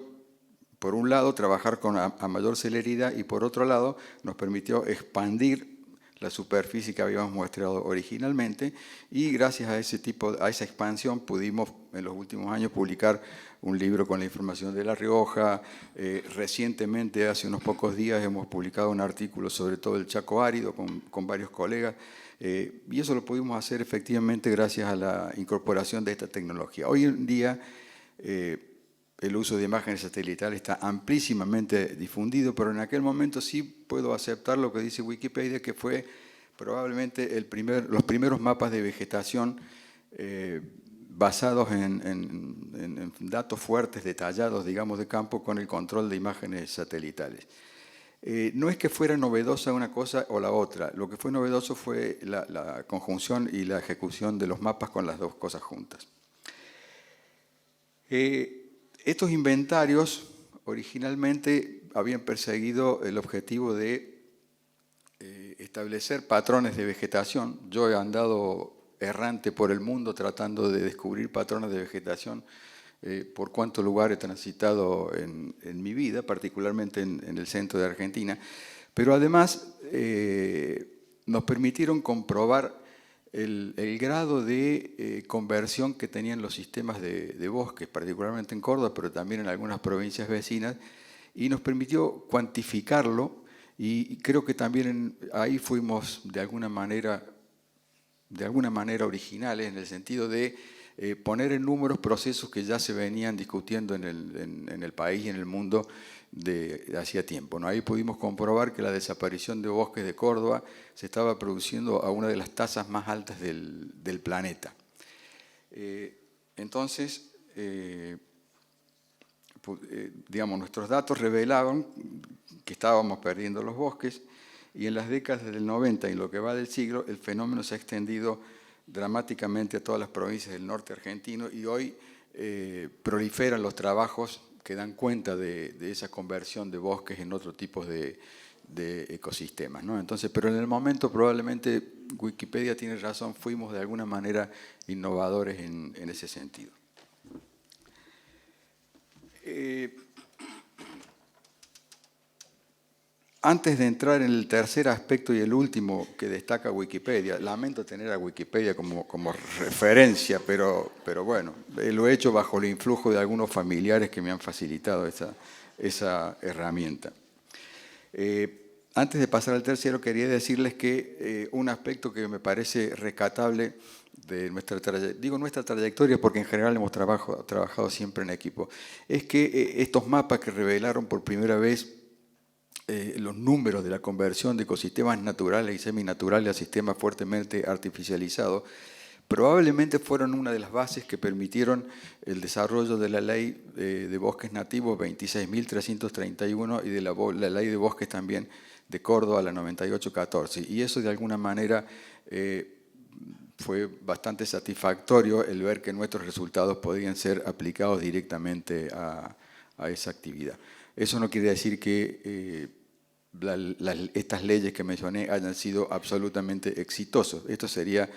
E: por un lado, trabajar a mayor celeridad y por otro lado, nos permitió expandir la superficie que habíamos muestrado originalmente y gracias a esa expansión pudimos en los últimos años publicar un libro con la información de La Rioja. Recientemente, hace unos pocos días, hemos publicado un artículo sobre todo el Chaco árido con varios colegas y eso lo pudimos hacer efectivamente gracias a la incorporación de esta tecnología. Hoy en día el uso de imágenes satelitales está amplísimamente difundido, pero en aquel momento sí puedo aceptar lo que dice Wikipedia, que fue probablemente los primeros mapas de vegetación basados en datos fuertes, detallados, digamos, de campo con el control de imágenes satelitales. No es que fuera novedosa una cosa o la otra, lo que fue novedoso fue la conjunción y la ejecución de los mapas con las dos cosas juntas. Estos inventarios originalmente habían perseguido el objetivo de establecer patrones de vegetación. Yo he andado errante por el mundo tratando de descubrir patrones de vegetación por cuántos lugares he transitado en mi vida, particularmente en el centro de Argentina, pero además nos permitieron comprobar el grado de conversión que tenían los sistemas de bosques, particularmente en Córdoba, pero también en algunas provincias vecinas, y nos permitió cuantificarlo, y creo que también ahí fuimos de alguna manera originales, en el sentido de poner en números procesos que ya se venían discutiendo en el país y en el mundo de hacía tiempo, ¿no? Ahí pudimos comprobar que la desaparición de bosques de Córdoba se estaba produciendo a una de las tasas más altas del planeta. Entonces, digamos, nuestros datos revelaban que estábamos perdiendo los bosques y en las décadas del 90 y lo que va del siglo, el fenómeno se ha extendido dramáticamente a todas las provincias del norte argentino y hoy proliferan los trabajos que dan cuenta de esa conversión de bosques en otro tipo de ecosistemas, ¿no? Entonces, pero en el momento probablemente Wikipedia tiene razón, fuimos de alguna manera innovadores en ese sentido. Antes de entrar en el tercer aspecto y el último que destaca Wikipedia, lamento tener a Wikipedia como referencia, pero bueno, lo he hecho bajo el influjo de algunos familiares que me han facilitado esa herramienta. Antes de pasar al tercero, quería decirles que un aspecto que me parece rescatable de nuestra trayectoria, porque en general hemos trabajado siempre en equipo, es que estos mapas que revelaron por primera vez los números de la conversión de ecosistemas naturales y seminaturales a sistemas fuertemente artificializados, probablemente fueron una de las bases que permitieron el desarrollo de la ley de bosques nativos 26.331 y de la ley de bosques también de Córdoba, la 9814. Y eso de alguna manera fue bastante satisfactorio el ver que nuestros resultados podían ser aplicados directamente a esa actividad. Eso no quiere decir que estas leyes que mencioné hayan sido absolutamente exitosos. Esto sería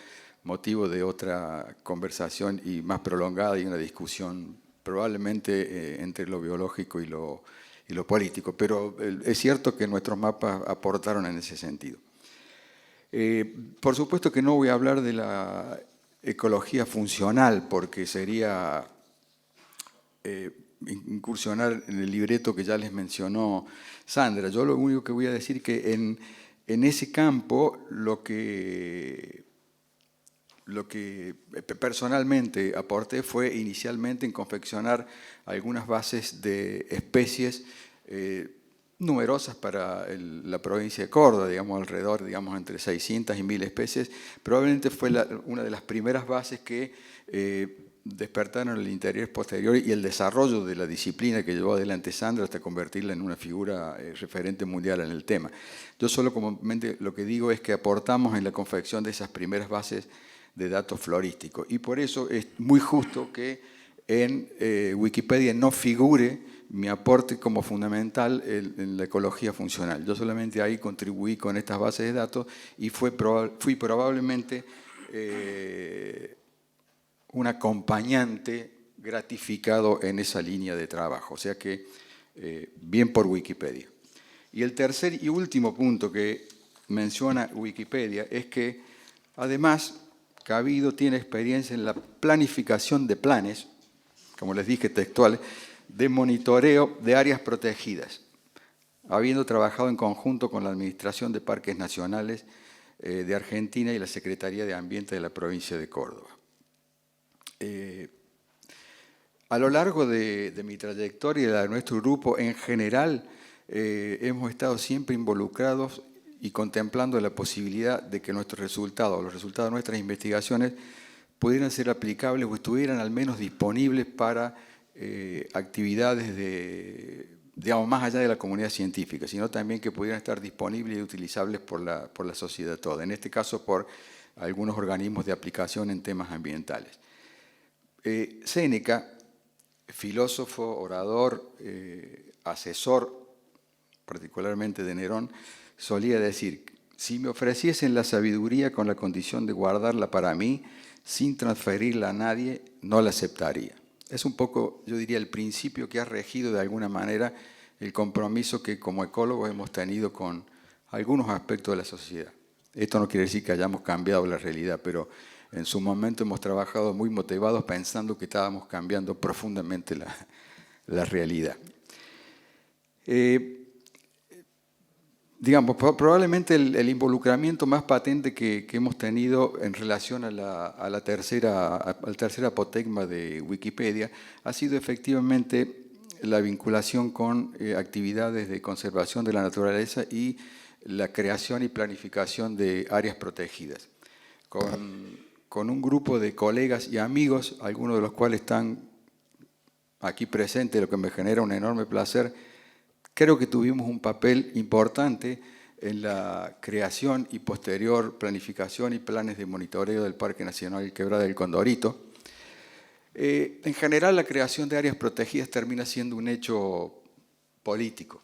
E: motivo de otra conversación y más prolongada y una discusión probablemente entre lo biológico y lo político, pero es cierto que nuestros mapas aportaron en ese sentido. Por supuesto que no voy a hablar de la ecología funcional, porque sería incursionar en el libreto que ya les mencionó Sandra. Yo lo único que voy a decir que en ese campo lo que personalmente aporté fue inicialmente en confeccionar algunas bases de especies numerosas para la provincia de Córdoba, digamos alrededor, digamos entre 600 y 1000 especies. Probablemente fue una de las primeras bases que despertaron el interés posterior y el desarrollo de la disciplina que llevó adelante Sandra hasta convertirla en una figura referente mundial en el tema. Yo solo comúnmente lo que digo es que aportamos en la confección de esas primeras bases de datos florísticos y por eso es muy justo que en Wikipedia no figure mi aporte como fundamental en la ecología funcional. Yo solamente ahí contribuí con estas bases de datos y fui probablemente un acompañante gratificado en esa línea de trabajo. O sea que bien por Wikipedia. Y el tercer y último punto que menciona Wikipedia es que además Cabido tiene experiencia en la planificación de planes, como les dije textuales, de monitoreo de áreas protegidas, habiendo trabajado en conjunto con la Administración de Parques Nacionales de Argentina y la Secretaría de Ambiente de la provincia de Córdoba. A lo largo de mi trayectoria y de nuestro grupo, en general, hemos estado siempre involucrados y contemplando la posibilidad de que nuestros resultados, los resultados de nuestras investigaciones, pudieran ser aplicables o estuvieran al menos disponibles para actividades digamos, más allá de la comunidad científica, sino también que pudieran estar disponibles y utilizables por la sociedad toda, en este caso por algunos organismos de aplicación en temas ambientales. Séneca, filósofo, orador, asesor, particularmente de Nerón, solía decir: si me ofreciesen la sabiduría con la condición de guardarla para mí, sin transferirla a nadie, no la aceptaría. Es un poco, yo diría, el principio que ha regido de alguna manera el compromiso que como ecólogos hemos tenido con algunos aspectos de la sociedad. Esto no quiere decir que hayamos cambiado la realidad, pero en su momento hemos trabajado muy motivados pensando que estábamos cambiando profundamente la realidad. Digamos, probablemente el involucramiento más patente que hemos tenido en relación al tercer apotegma de Wikipedia ha sido efectivamente la vinculación con actividades de conservación de la naturaleza y la creación y planificación de áreas protegidas. Con un grupo de colegas y amigos, algunos de los cuales están aquí presentes, lo que me genera un enorme placer. Creo que tuvimos un papel importante en la creación y posterior planificación y planes de monitoreo del Parque Nacional Quebrada del Condorito. En general, la creación de áreas protegidas termina siendo un hecho político,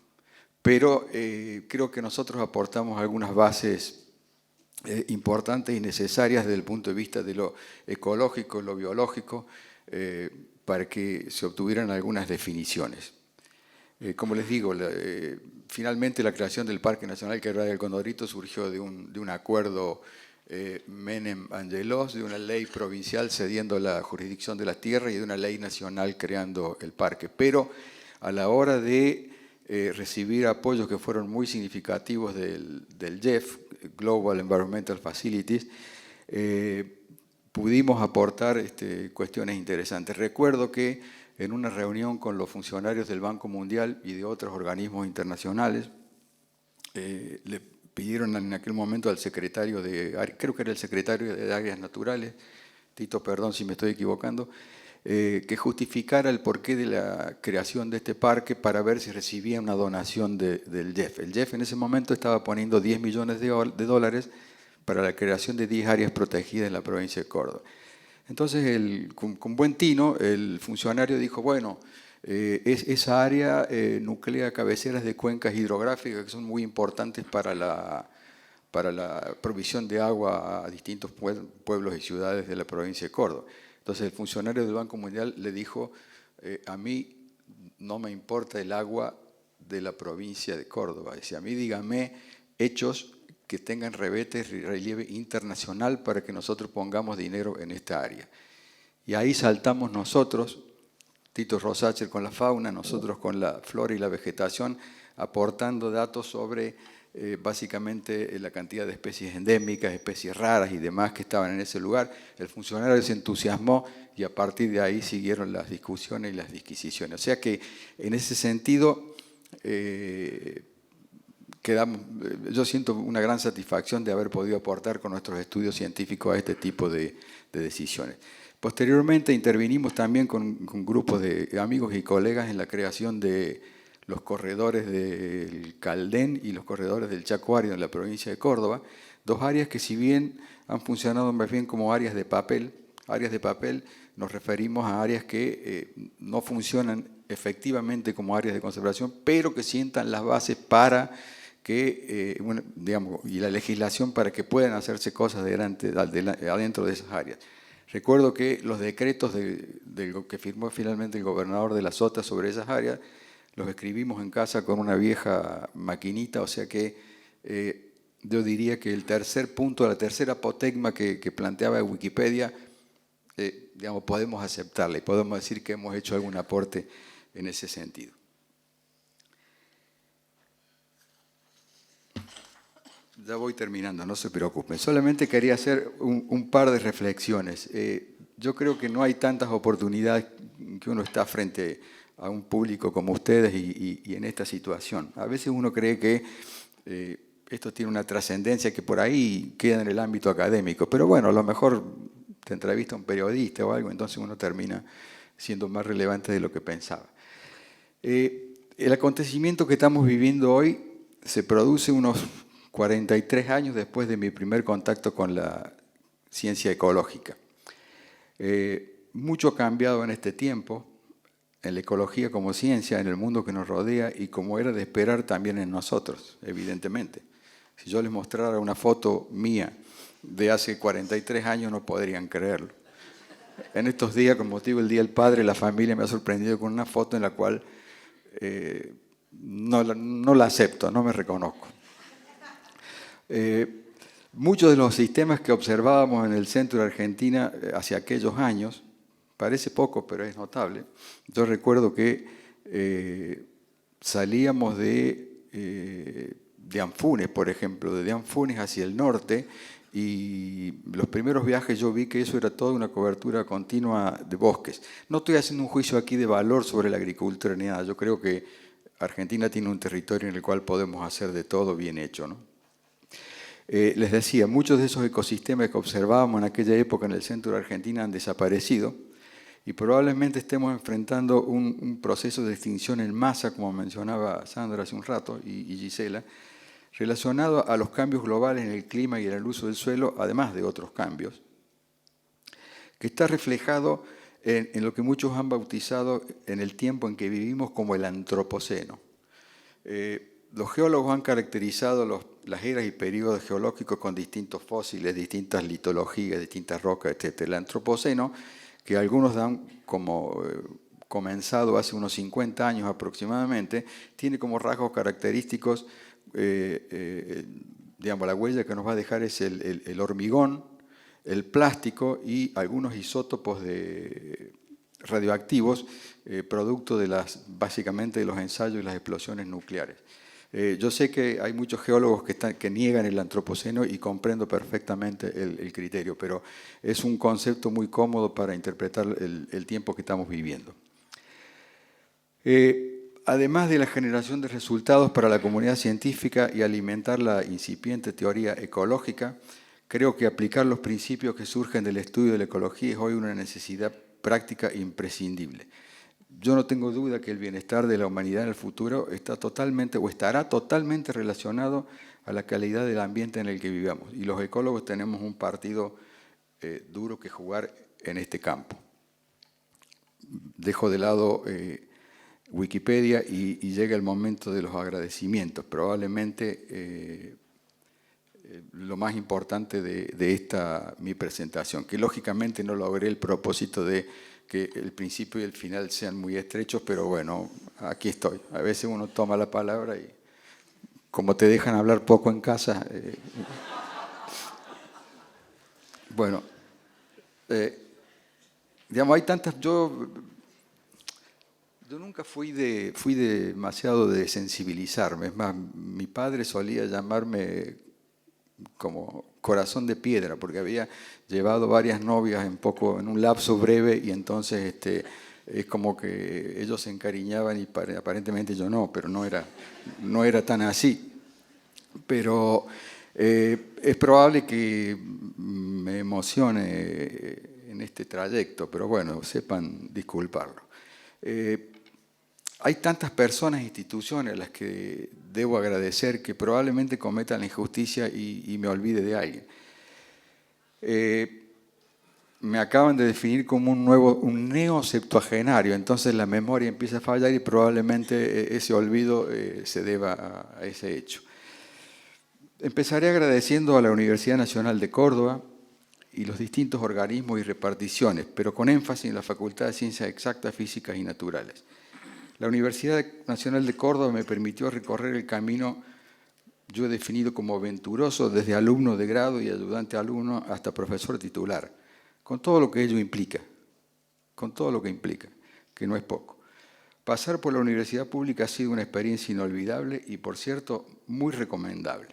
E: pero creo que nosotros aportamos algunas bases importantes y necesarias desde el punto de vista de lo ecológico, lo biológico, para que se obtuvieran algunas definiciones. Como les digo, finalmente la creación del Parque Nacional Quebrada del Condorito surgió de un acuerdo Menem-Angelos, de una ley provincial cediendo la jurisdicción de la tierra y de una ley nacional creando el parque. Pero a la hora de recibir apoyos que fueron muy significativos del GEF, Global Environmental Facilities, pudimos aportar cuestiones interesantes. Recuerdo que en una reunión con los funcionarios del Banco Mundial y de otros organismos internacionales, le pidieron en aquel momento al secretario creo que era el secretario de Áreas Naturales, Tito, perdón si me estoy equivocando, que justificara el porqué de la creación de este parque para ver si recibía una donación del GEF. El GEF en ese momento estaba poniendo 10 millones de dólares para la creación de 10 áreas protegidas en la provincia de Córdoba. Entonces, con buen tino, el funcionario dijo, bueno, esa área nuclea cabeceras de cuencas hidrográficas que son muy importantes para la provisión de agua a distintos pueblos y ciudades de la provincia de Córdoba. Entonces el funcionario del Banco Mundial le dijo, a mí no me importa el agua de la provincia de Córdoba. Dice, a mí dígame hechos que tengan relieve internacional para que nosotros pongamos dinero en esta área. Y ahí saltamos nosotros, Tito Rosacher con la fauna, nosotros con la flora y la vegetación, aportando datos sobre básicamente la cantidad de especies endémicas, especies raras y demás que estaban en ese lugar. El funcionario se entusiasmó y a partir de ahí siguieron las discusiones y las disquisiciones. O sea que en ese sentido yo siento una gran satisfacción de haber podido aportar con nuestros estudios científicos a este tipo de decisiones. Posteriormente intervinimos también con grupos de amigos y colegas en la creación de los corredores del Caldén y los corredores del Chaco en la provincia de Córdoba, dos áreas que si bien han funcionado más bien como áreas de papel nos referimos a áreas que no funcionan efectivamente como áreas de conservación, pero que sientan las bases para que, y la legislación para que puedan hacerse cosas adentro de esas áreas. Recuerdo que los decretos que firmó finalmente el gobernador de la Sota sobre esas áreas, los escribimos en casa con una vieja maquinita, o sea que yo diría que el tercer punto, la tercera apotegma que planteaba Wikipedia, podemos aceptarla y podemos decir que hemos hecho algún aporte en ese sentido. Ya voy terminando, no se preocupen. Solamente quería hacer un par de reflexiones. Yo creo que no hay tantas oportunidades que uno está frente a un público como ustedes y en esta situación. A veces uno cree que esto tiene una trascendencia que por ahí queda en el ámbito académico, pero bueno, a lo mejor te entrevista un periodista o algo, entonces uno termina siendo más relevante de lo que pensaba. El acontecimiento que estamos viviendo hoy se produce unos 43 años después de mi primer contacto con la ciencia ecológica. Mucho ha cambiado en este tiempo, en la ecología como ciencia, en el mundo que nos rodea y como era de esperar también en nosotros, evidentemente. Si yo les mostrara una foto mía de hace 43 años no podrían creerlo. En estos días, con motivo del Día del Padre, la familia me ha sorprendido con una foto en la cual no la acepto, no me reconozco. Muchos de los sistemas que observábamos en el centro de Argentina hacia aquellos años, parece poco, pero es notable. Yo recuerdo que salíamos de Anfunes, por ejemplo, de Anfunes hacia el norte, y los primeros viajes yo vi que eso era toda una cobertura continua de bosques. No estoy haciendo un juicio aquí de valor sobre la agricultura ni nada. Yo creo que Argentina tiene un territorio en el cual podemos hacer de todo bien hecho, ¿no? Les decía, muchos de esos ecosistemas que observábamos en aquella época en el centro de Argentina han desaparecido y probablemente estemos enfrentando un proceso de extinción en masa, como mencionaba Sandra hace un rato y Gisela, relacionado a los cambios globales en el clima y en el uso del suelo, además de otros cambios, que está reflejado en lo que muchos han bautizado en el tiempo en que vivimos como el antropoceno. Los geólogos han caracterizado las eras y periodos geológicos con distintos fósiles, distintas litologías, distintas rocas, etc. El antropoceno, que algunos dan como comenzado hace unos 50 años aproximadamente, tiene como rasgos característicos, la huella que nos va a dejar es el hormigón, el plástico y algunos isótopos de radioactivos, producto de básicamente de los ensayos y las explosiones nucleares. Yo sé que hay muchos geólogos que niegan el antropoceno y comprendo perfectamente el criterio, pero es un concepto muy cómodo para interpretar el tiempo que estamos viviendo. Además de la generación de resultados para la comunidad científica y alimentar la incipiente teoría ecológica, creo que aplicar los principios que surgen del estudio de la ecología es hoy una necesidad práctica imprescindible. Yo no tengo duda que el bienestar de la humanidad en el futuro está totalmente o estará totalmente relacionado a la calidad del ambiente en el que vivamos. Y los ecólogos tenemos un partido duro que jugar en este campo. Dejo de lado Wikipedia y llega el momento de los agradecimientos. Probablemente lo más importante de esta mi presentación, que lógicamente no logré el propósito de que el principio y el final sean muy estrechos, pero bueno, aquí estoy. A veces uno toma la palabra y como te dejan hablar poco en casa... bueno, digamos, hay tantas... Yo nunca fui demasiado de sensibilizarme. Es más, mi padre solía llamarme como corazón de piedra, porque había llevado varias novias en un lapso breve y entonces es como que ellos se encariñaban y aparentemente yo no, pero no era tan así. Pero es probable que me emocione en este trayecto, pero bueno, sepan disculparlo. Hay tantas personas e instituciones a las que debo agradecer que probablemente cometan la injusticia y me olvide de alguien. Me acaban de definir como un neoseptuagenario, entonces la memoria empieza a fallar y probablemente ese olvido se deba a ese hecho. Empezaré agradeciendo a la Universidad Nacional de Córdoba y los distintos organismos y reparticiones, pero con énfasis en la Facultad de Ciencias Exactas, Físicas y Naturales. La Universidad Nacional de Córdoba me permitió recorrer el camino yo he definido como aventuroso desde alumno de grado y ayudante alumno hasta profesor titular, con todo lo que ello implica, que no es poco. Pasar por la universidad pública ha sido una experiencia inolvidable y, por cierto, muy recomendable.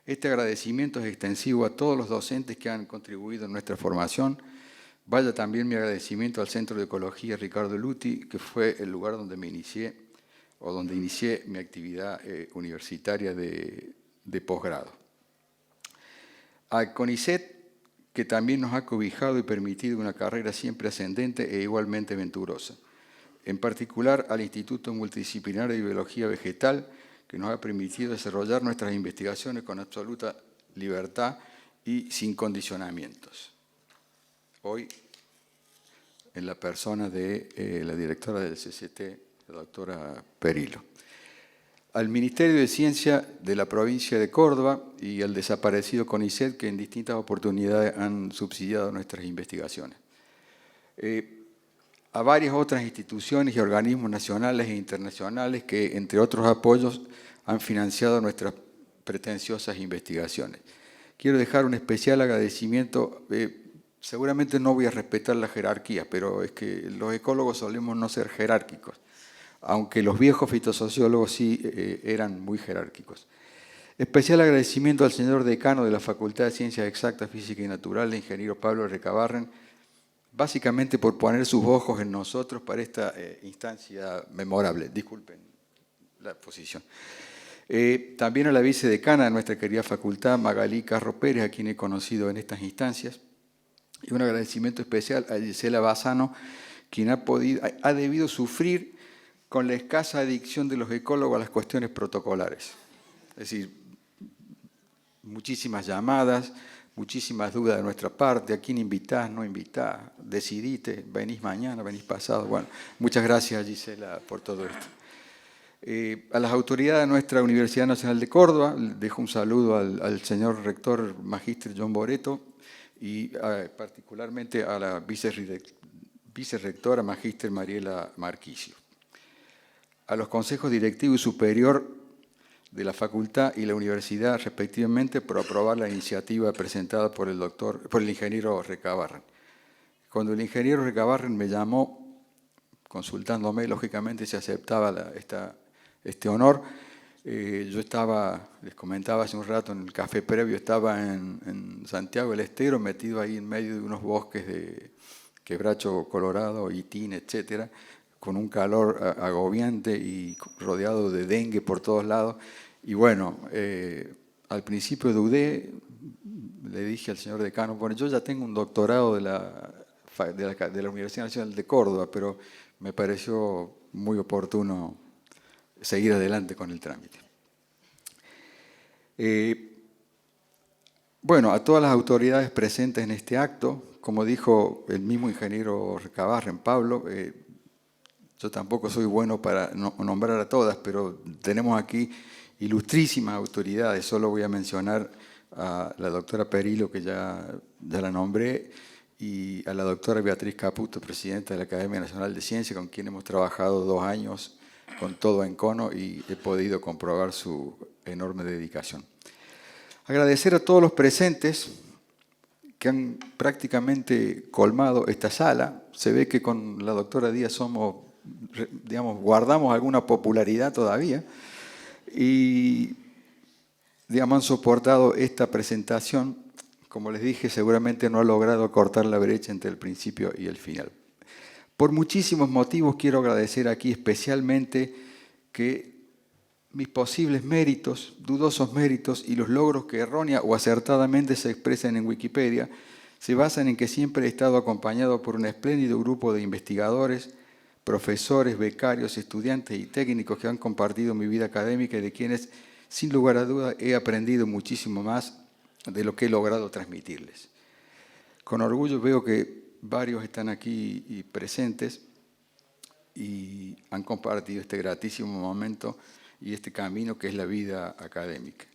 E: Este agradecimiento es extensivo a todos los docentes que han contribuido en nuestra formación. Vaya también mi agradecimiento al Centro de Ecología Ricardo Luti, que fue el lugar donde inicié mi actividad universitaria de posgrado. Al CONICET, que también nos ha cobijado y permitido una carrera siempre ascendente e igualmente venturosa. En particular al Instituto Multidisciplinario de Biología Vegetal, que nos ha permitido desarrollar nuestras investigaciones con absoluta libertad y sin condicionamientos. Hoy, en la persona de la directora del CCT, la doctora Perillo. Al Ministerio de Ciencia de la provincia de Córdoba y al desaparecido CONICET, que en distintas oportunidades han subsidiado nuestras investigaciones. A varias otras instituciones y organismos nacionales e internacionales que, entre otros apoyos, han financiado nuestras pretenciosas investigaciones. Quiero dejar un especial agradecimiento. Seguramente no voy a respetar la jerarquía, pero es que los ecólogos solemos no ser jerárquicos, aunque los viejos fitosociólogos sí eran muy jerárquicos. Especial agradecimiento al señor decano de la Facultad de Ciencias Exactas, Físicas y Naturales, ingeniero Pablo Recabarren, básicamente por poner sus ojos en nosotros para esta instancia memorable. Disculpen la posición. También a la vicedecana de nuestra querida facultad, Magalí Carro Pérez, a quien he conocido en estas instancias. Y un agradecimiento especial a Gisela Bassano, quien ha debido sufrir con la escasa adicción de los ecólogos a las cuestiones protocolares. Es decir, muchísimas llamadas, muchísimas dudas de nuestra parte, a quién invitás, no invitás, decidite, venís mañana, venís pasado. Bueno, muchas gracias Gisela por todo esto. A las autoridades de nuestra Universidad Nacional de Córdoba, dejo un saludo al señor rector magíster John Boreto y particularmente a la vicerrectora magíster Mariela Marquisio. A los consejos directivo y superior de la facultad y la universidad, respectivamente, por aprobar la iniciativa presentada por el ingeniero Recabarren. Cuando el ingeniero Recabarren me llamó consultándome, lógicamente se aceptaba este honor. Yo estaba, les comentaba hace un rato en el café previo, estaba en Santiago del Estero, metido ahí en medio de unos bosques de quebracho colorado, itín, etcétera, con un calor agobiante y rodeado de dengue por todos lados. Y bueno, al principio dudé, le dije al señor decano, bueno, yo ya tengo un doctorado de la Universidad Nacional de Córdoba, pero me pareció muy oportuno seguir adelante con el trámite. Bueno, a todas las autoridades presentes en este acto, como dijo el mismo ingeniero Recabarren, Pablo, yo tampoco soy bueno para nombrar a todas, pero tenemos aquí ilustrísimas autoridades. Solo voy a mencionar a la doctora Perillo, que ya la nombré, y a la doctora Beatriz Caputo, presidenta de la Academia Nacional de Ciencia, con quien hemos trabajado 2 años con todo encono y he podido comprobar su enorme dedicación. Agradecer a todos los presentes que han prácticamente colmado esta sala. Se ve que con la doctora Díaz somos, digamos, guardamos alguna popularidad todavía y, digamos, han soportado esta presentación. Como les dije, seguramente no ha logrado cortar la brecha entre el principio y el final. Por muchísimos motivos quiero agradecer aquí especialmente que mis posibles méritos, dudosos méritos y los logros que errónea o acertadamente se expresan en Wikipedia se basan en que siempre he estado acompañado por un espléndido grupo de investigadores, profesores, becarios, estudiantes y técnicos que han compartido mi vida académica y de quienes, sin lugar a dudas, he aprendido muchísimo más de lo que he logrado transmitirles. Con orgullo veo que varios están aquí y presentes y han compartido este gratísimo momento y este camino que es la vida académica.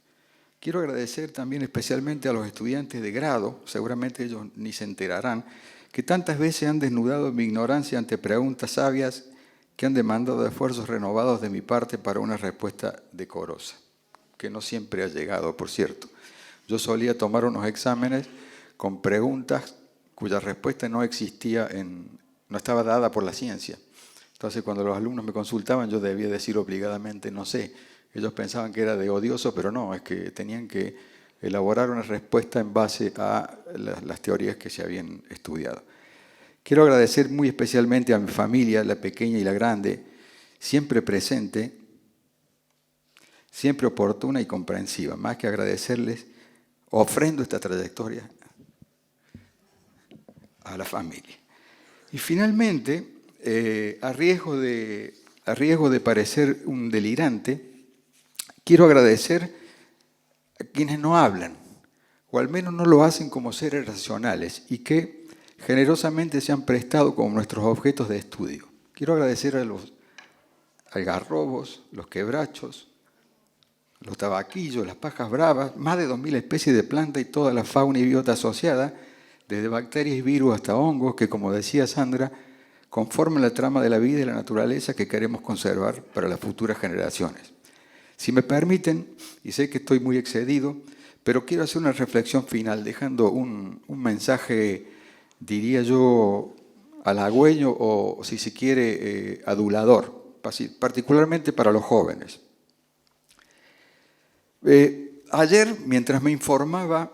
E: Quiero agradecer también especialmente a los estudiantes de grado, seguramente ellos ni se enterarán, que tantas veces han desnudado mi ignorancia ante preguntas sabias que han demandado esfuerzos renovados de mi parte para una respuesta decorosa, que no siempre ha llegado, por cierto. Yo solía tomar unos exámenes con preguntas cuya respuesta no existía, no estaba dada por la ciencia. Entonces, cuando los alumnos me consultaban, yo debía decir obligadamente, no sé. Ellos pensaban que era de odioso, pero no, es que tenían que elaborar una respuesta en base a las teorías que se habían estudiado. Quiero agradecer muy especialmente a mi familia, la pequeña y la grande, siempre presente, siempre oportuna y comprensiva. Más que agradecerles, ofrendo esta trayectoria a la familia. Y finalmente, a riesgo de parecer un delirante, quiero agradecer a quienes no hablan, o al menos no lo hacen como seres racionales, y que generosamente se han prestado como nuestros objetos de estudio. Quiero agradecer a los algarrobos, los quebrachos, los tabaquillos, las pajas bravas, más de 2000 especies de planta y toda la fauna y biota asociada, desde bacterias y virus hasta hongos, que, como decía Sandra, conforman la trama de la vida y la naturaleza que queremos conservar para las futuras generaciones. Si me permiten, y sé que estoy muy excedido, pero quiero hacer una reflexión final, dejando un mensaje, diría yo, halagüeño o, si se quiere, adulador, particularmente para los jóvenes. Ayer, mientras me informaba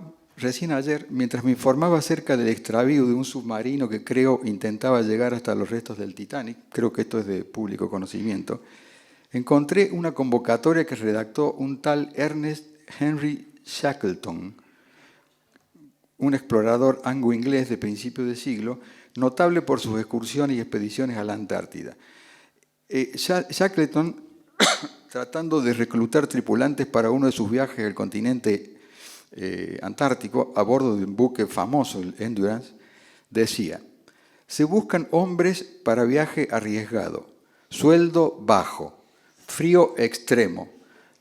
E: acerca del extravío de un submarino que creo intentaba llegar hasta los restos del Titanic, creo que esto es de público conocimiento, encontré una convocatoria que redactó un tal Ernest Henry Shackleton, un explorador anglo-inglés de principios de siglo, notable por sus excursiones y expediciones a la Antártida. Shackleton, tratando de reclutar tripulantes para uno de sus viajes al continente antártico, a bordo de un buque famoso, el Endurance, decía: se buscan hombres para viaje arriesgado, sueldo bajo, frío extremo,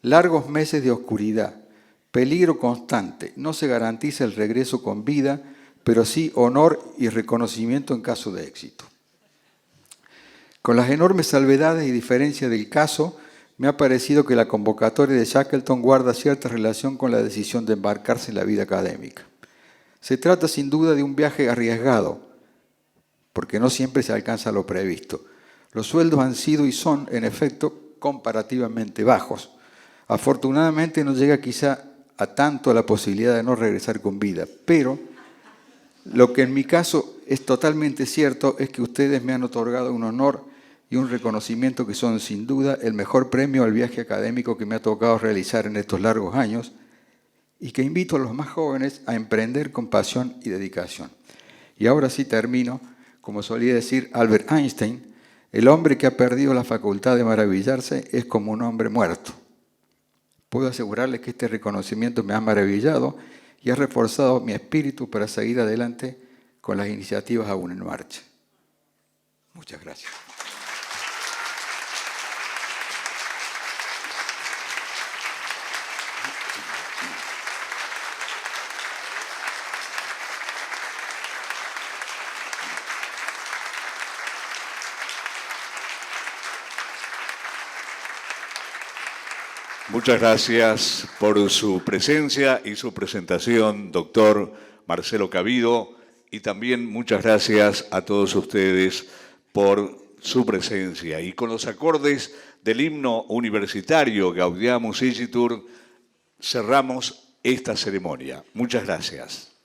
E: largos meses de oscuridad, peligro constante, no se garantiza el regreso con vida, pero sí honor y reconocimiento en caso de éxito. Con las enormes salvedades y diferencias del caso, me ha parecido que la convocatoria de Shackleton guarda cierta relación con la decisión de embarcarse en la vida académica. Se trata sin duda de un viaje arriesgado, porque no siempre se alcanza lo previsto. Los sueldos han sido y son, en efecto, comparativamente bajos. Afortunadamente no llega quizá a tanto la posibilidad de no regresar con vida, pero lo que en mi caso es totalmente cierto es que ustedes me han otorgado un honor y un reconocimiento que son sin duda el mejor premio al viaje académico que me ha tocado realizar en estos largos años y que invito a los más jóvenes a emprender con pasión y dedicación. Y ahora sí termino, como solía decir Albert Einstein, el hombre que ha perdido la facultad de maravillarse es como un hombre muerto. Puedo asegurarles que este reconocimiento me ha maravillado y ha reforzado mi espíritu para seguir adelante con las iniciativas aún en marcha. Muchas gracias.
A: Muchas gracias por su presencia y su presentación, doctor Marcelo Cabido, y también muchas gracias a todos ustedes por su presencia. Y con los acordes del himno universitario Gaudeamus Igitur cerramos esta ceremonia. Muchas gracias.